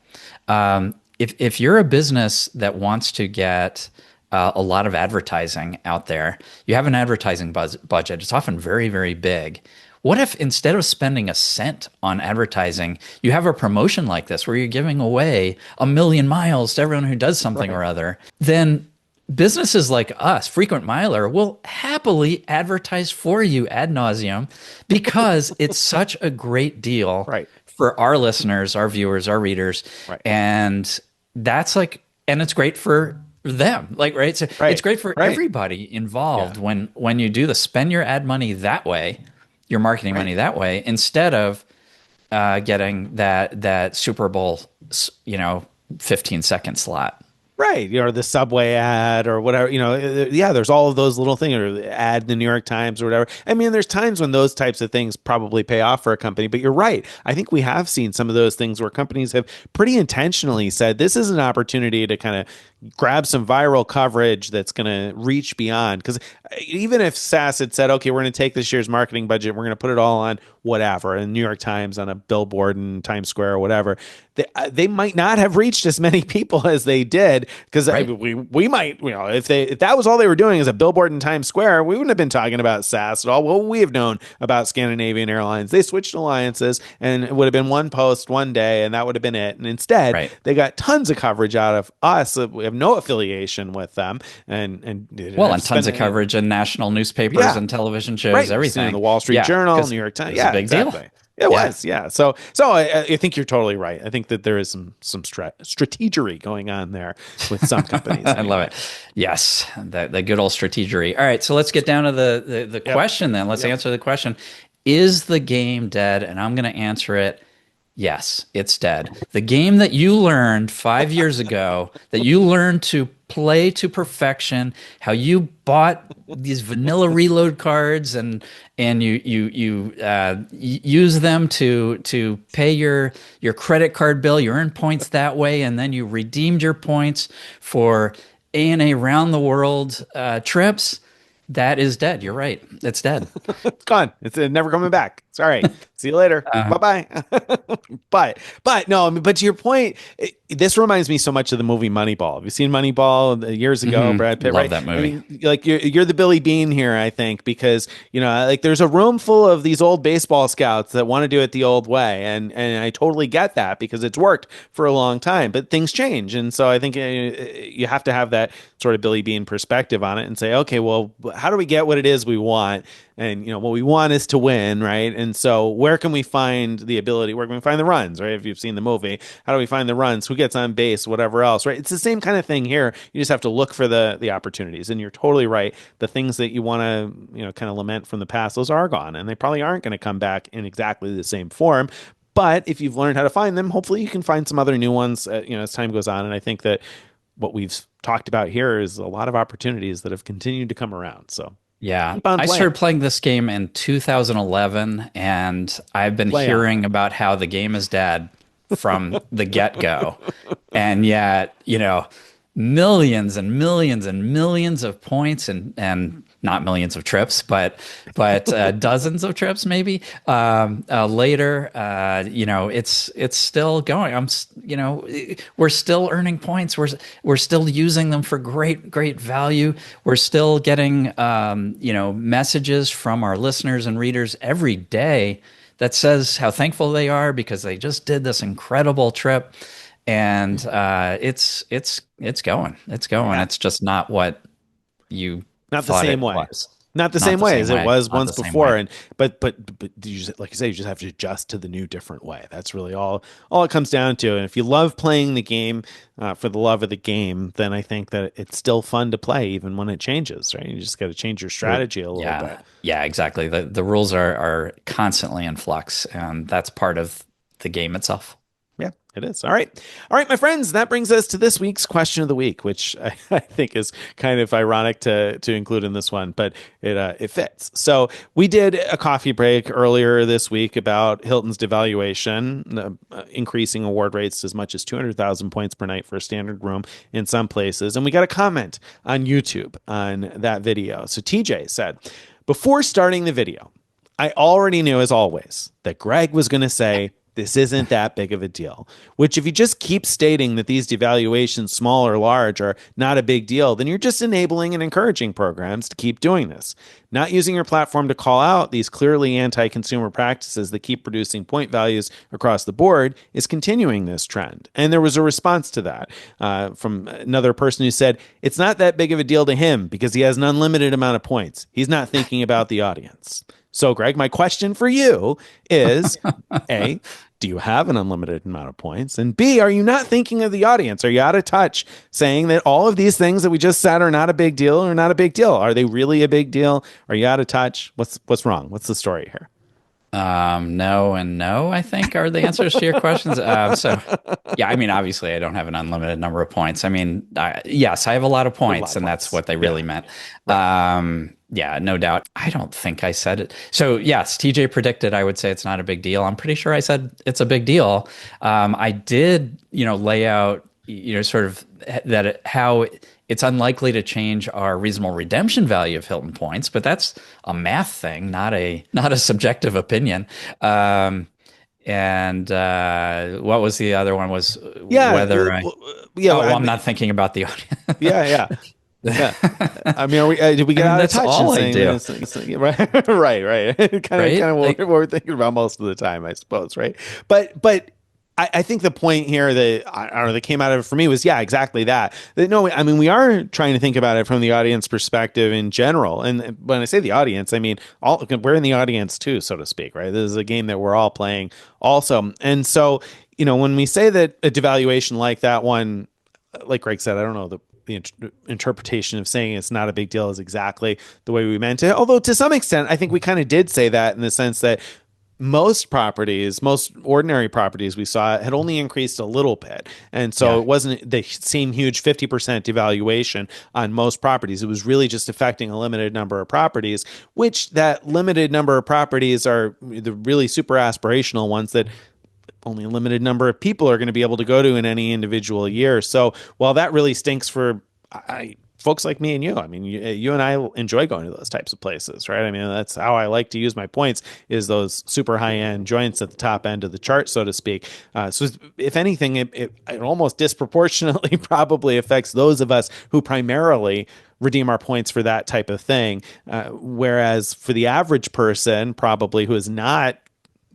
A: If you're a business that wants to get a lot of advertising out there, you have an advertising budget. It's often very, very big. What if instead of spending a cent on advertising, you have a promotion like this where you're giving away 1 million miles to everyone who does something
B: Right.
A: or other? Then businesses like us, frequent miler, will happily advertise for you ad nauseum because it's such a great deal
B: Right.
A: for our listeners, our viewers, our readers.
B: Right.
A: And and it's great for them. Like, right. So it's
B: Right.
A: great for
B: Right.
A: everybody involved
B: Yeah.
A: when you do the spend your ad money that way, your marketing
B: Right.
A: money that way, instead of getting that Super Bowl, 15-second slot.
B: Right, or the Subway ad or whatever, yeah, there's all of those little things, or the ad in the New York Times or whatever. I mean, there's times when those types of things probably pay off for a company, but you're right. I think we have seen some of those things where companies have pretty intentionally said this is an opportunity to kind of grab some viral coverage that's going to reach beyond. Because even if SAS had said, okay, we're going to take this year's marketing budget, we're going to put it all on whatever, in New York Times, on a billboard in Times Square or whatever, they might not have reached as many people as they did. Because
A: Right.
B: we might, if that was all they were doing is a billboard in Times Square, we wouldn't have been talking about SAS at all. What we have known about Scandinavian Airlines, they switched alliances, and it would have been one post one day, and that would have been it. And instead,
A: Right.
B: they got tons of coverage out of us. We have no affiliation with them, and didn't
A: Well,
B: have
A: and
B: to spend
A: tons of
B: any.
A: coverage in national newspapers
B: Yeah,
A: and television shows,
B: right. You've seen it in the
A: everything.
B: Wall Street
A: Yeah,
B: Journal,
A: because
B: New York
A: it
B: Times.
A: was a
B: Yeah,
A: big deal.
B: exactly. It
A: Yeah.
B: was, yeah. So I think you're totally right. I think that there is some strategery going on there with some companies
A: I love
B: anyway.
A: it. Yes, the good old strategery. All right, so let's get down to the
B: Yep.
A: question then. Let's
B: Yep.
A: answer the question. Is the game dead? And I'm going to answer it. Yes, it's dead. The game that you learned 5 years ago, that you learned to play to perfection, how you bought these vanilla reload cards and use them to pay your credit card bill. You earn points that way, and then you redeemed your points for ANA round the world trips. That is dead. You're right. It's dead.
B: It's gone. It's never coming back. Sorry. See you later. Bye bye. But no, I mean, but to your point, this reminds me so much of the movie Moneyball. Have you seen Moneyball years ago? Brad Pitt,
A: Love
B: right?
A: that
B: I
A: movie.
B: mean, like you're the Billy Bean here, I think, because like there's a room full of these old baseball scouts that want to do it the old way, and I totally get that because it's worked for a long time. But things change, and so I think you have to have that sort of Billy Bean perspective on it and say, okay, well, how do we get what it is we want? And what we want is to win, right? And so where can we find the ability? Where can we find the runs, right? If you've seen the movie, how do we find the runs? Who gets on base? Whatever else, right? It's the same kind of thing here. You just have to look for the opportunities. And you're totally right. The things that you want to kind of lament from the past, those are gone, and they probably aren't going to come back in exactly the same form. But if you've learned how to find them, hopefully you can find some other new ones, as time goes on. And I think that what we've talked about here is a lot of opportunities that have continued to come around. So
A: Yeah,
B: keep on
A: I
B: playing.
A: started playing this game in 2011, and I've been
B: Play on.
A: hearing about how the game is dead from the get-go. And yet, millions and millions and millions of points and not millions of trips, but dozens of trips maybe later. It's still going. We're still earning points. We're still using them for great value. We're still getting messages from our listeners and readers every day that says how thankful they are because they just did this incredible trip, and it's going. It's going.
B: Yeah.
A: It's just not what you
B: Not the
A: thought
B: same
A: it
B: way.
A: was.
B: Not the
A: Not
B: same
A: the
B: way
A: same
B: as it
A: way.
B: was
A: Not
B: once
A: the same
B: before.
A: way.
B: And but like you say, you just have to adjust to the new, different way. That's really all it comes down to. And if you love playing the game for the love of the game, then I think that it's still fun to play even when it changes. Right? You just got to change your strategy a little
A: Yeah,
B: bit.
A: yeah, exactly. The rules are constantly in flux, and that's part of the game itself.
B: Yeah. It is. All right. All right, my friends, that brings us to this week's question of the week, which I think is kind of ironic to include in this one, but it fits. So we did a coffee break earlier this week about Hilton's devaluation, increasing award rates as much as 200,000 points per night for a standard room in some places. And we got a comment on YouTube on that video. So TJ said, before starting the video, I already knew, as always, that Greg was going to say, this isn't that big of a deal, which if you just keep stating that these devaluations, small or large, are not a big deal, then you're just enabling and encouraging programs to keep doing this. Not using your platform to call out these clearly anti-consumer practices that keep producing point values across the board is continuing this trend. And there was a response to that from another person who said, it's not that big of a deal to him because he has an unlimited amount of points. He's not thinking about the audience. So, Greg, my question for you is, A, do you have an unlimited amount of points? And B, are you not thinking of the audience? Are you out of touch saying that all of these things that we just said are not a big deal or not a big deal? Are they really a big deal? Are you out of touch? What's wrong? What's the story here?
A: No and no, I think are the answers to your questions. So yeah, I mean, obviously I don't have an unlimited number of points. I mean, yes, I have a lot of points, and that's what they really meant. Right. Yeah, no doubt. I don't think I said it. So yes, TJ predicted I would say it's not a big deal. I'm pretty sure I said it's a big deal. I did, lay out, sort of how it's unlikely to change our reasonable redemption value of Hilton points, but that's a math thing, not a subjective opinion. And what was the other one? Was whether I'm not thinking about the audience.
B: Yeah. I mean, did we get out of touch?
A: That's all I do.
B: Right. kind of what we're thinking about most of the time, I suppose. Right. But I think the point here that I don't know that came out of it for me was, yeah, exactly that. No, I mean, we are trying to think about it from the audience perspective in general. And when I say the audience, I mean, we're in the audience too, so to speak, right? This is a game that we're all playing also. And so, when we say that a devaluation like that one, like Greg said, I don't know, the interpretation of saying it's not a big deal is exactly the way we meant it. Although to some extent, I think we kind of did say that in the sense that most ordinary properties we saw had only increased a little bit. And so it wasn't the same huge 50% devaluation on most properties. It was really just affecting a limited number of properties, which that limited number of properties are the really super aspirational ones that only a limited number of people are going to be able to go to in any individual year. So while that really stinks for folks like me and you, I mean, you and I enjoy going to those types of places, right? I mean, that's how I like to use my points, is those super high end joints at the top end of the chart, so to speak. So if anything, it almost disproportionately probably affects those of us who primarily redeem our points for that type of thing. Whereas for the average person, probably who is not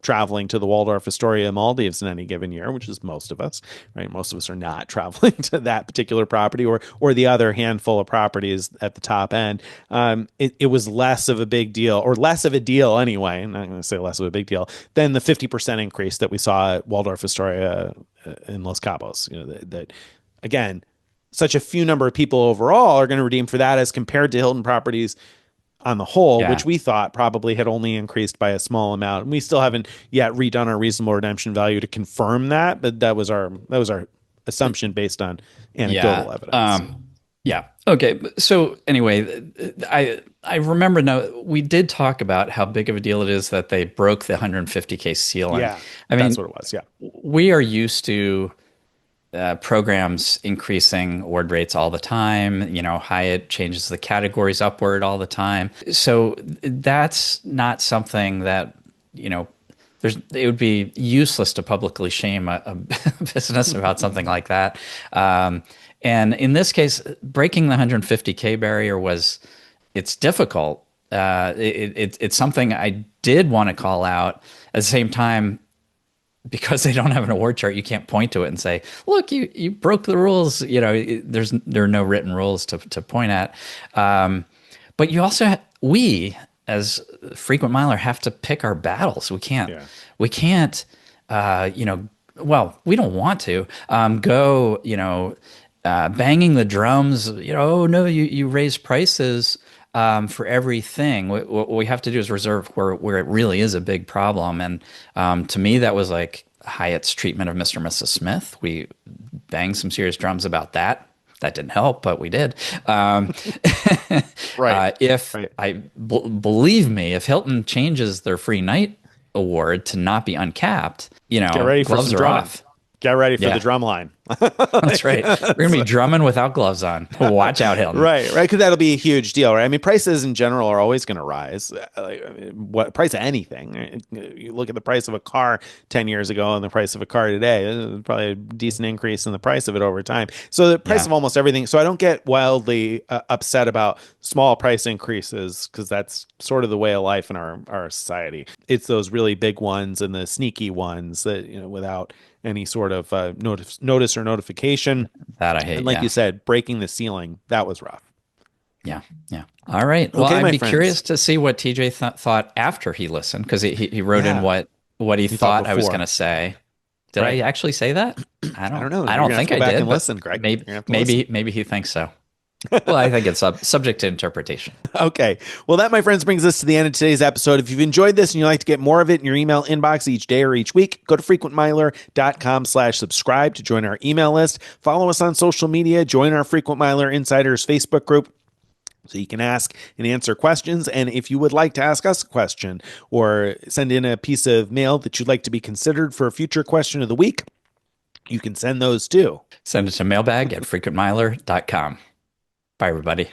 B: traveling to the Waldorf Astoria Maldives in any given year, which is most of us, right? Most of us are not traveling to that particular property or the other handful of properties at the top end. It was less of a big deal, or less of a deal anyway. I'm not going to say less of a big deal than the 50% increase that we saw at Waldorf Astoria in Los Cabos. That again, such a few number of people overall are going to redeem for that as compared to Hilton properties on the whole, which we thought probably had only increased by a small amount. And we still haven't yet redone our reasonable redemption value to confirm that, but that was our assumption based on anecdotal evidence.
A: Okay. So anyway, I remember now we did talk about how big of a deal it is that they broke the 150K ceiling.
B: Yeah,
A: I mean,
B: that's what it was. Yeah,
A: we are used to programs increasing award rates all the time. Hyatt changes the categories upward all the time. So that's not something that, it would be useless to publicly shame a business about something like that. And in this case, breaking the 150K barrier it's difficult. It's something I did want to call out. At the same time, because they don't have an award chart, you can't point to it and say, look, you broke the rules. There are no written rules to point at. But you also, we as frequent miler have to pick our battles. We can't, well, we don't want to go, banging the drums, oh no, you raise prices for everything. What we have to do is reserve where it really is a big problem. And to me, that was like, Hyatt's treatment of Mr. and Mrs. Smith. We banged some serious drums about that. That didn't help, but we did.
B: Right.
A: If
B: Right.
A: believe me, if Hilton changes their free night award to not be uncapped,
B: Get ready for
A: gloves
B: some
A: are
B: drumming.
A: off.
B: Get ready for
A: Yeah,
B: the drum line.
A: that's right. We're gonna be drumming without gloves on. Watch out, Hilton.
B: Right, because that'll be a huge deal, right? I mean, prices in general are always going to rise. Like, I mean, what price of anything? Right? You look at the price of a car 10 years ago and the price of a car today, there's probably a decent increase in the price of it over time. So the price
A: Yeah,
B: of almost everything. So I don't get wildly upset about small price increases because that's sort of the way of life in our society. It's those really big ones and the sneaky ones that, without any sort of notice or notification.
A: that I
B: And
A: hate.
B: like
A: Yeah.
B: you said, breaking the ceiling, that was rough.
A: Yeah, yeah. All right. Well,
B: Okay,
A: I'd
B: my
A: be
B: friends.
A: curious to see what TJ thought after he listened, because he wrote in
B: Yeah,
A: what he
B: you thought
A: thought I was going
B: before.
A: to say. Did I
B: Right.
A: actually say that?
B: I don't know.
A: I
B: You're
A: don't
B: gonna have
A: think
B: to go
A: I
B: back
A: did,
B: and
A: but
B: listen, Greg.
A: maybe
B: You're gonna have to listen.
A: maybe he thinks so. Well, I think it's subject to interpretation.
B: Okay. Well, that, my friends, brings us to the end of today's episode. If you've enjoyed this and you'd like to get more of it in your email inbox each day or each week, go to frequentmiler.com/subscribe to join our email list. Follow us on social media. Join our Frequent Miler Insiders Facebook group, so you can ask and answer questions. And if you would like to ask us a question or send in a piece of mail that you'd like to be considered for a future question of the week, you can send those too.
A: Send it to mailbag@frequentmiler.com. Bye, everybody.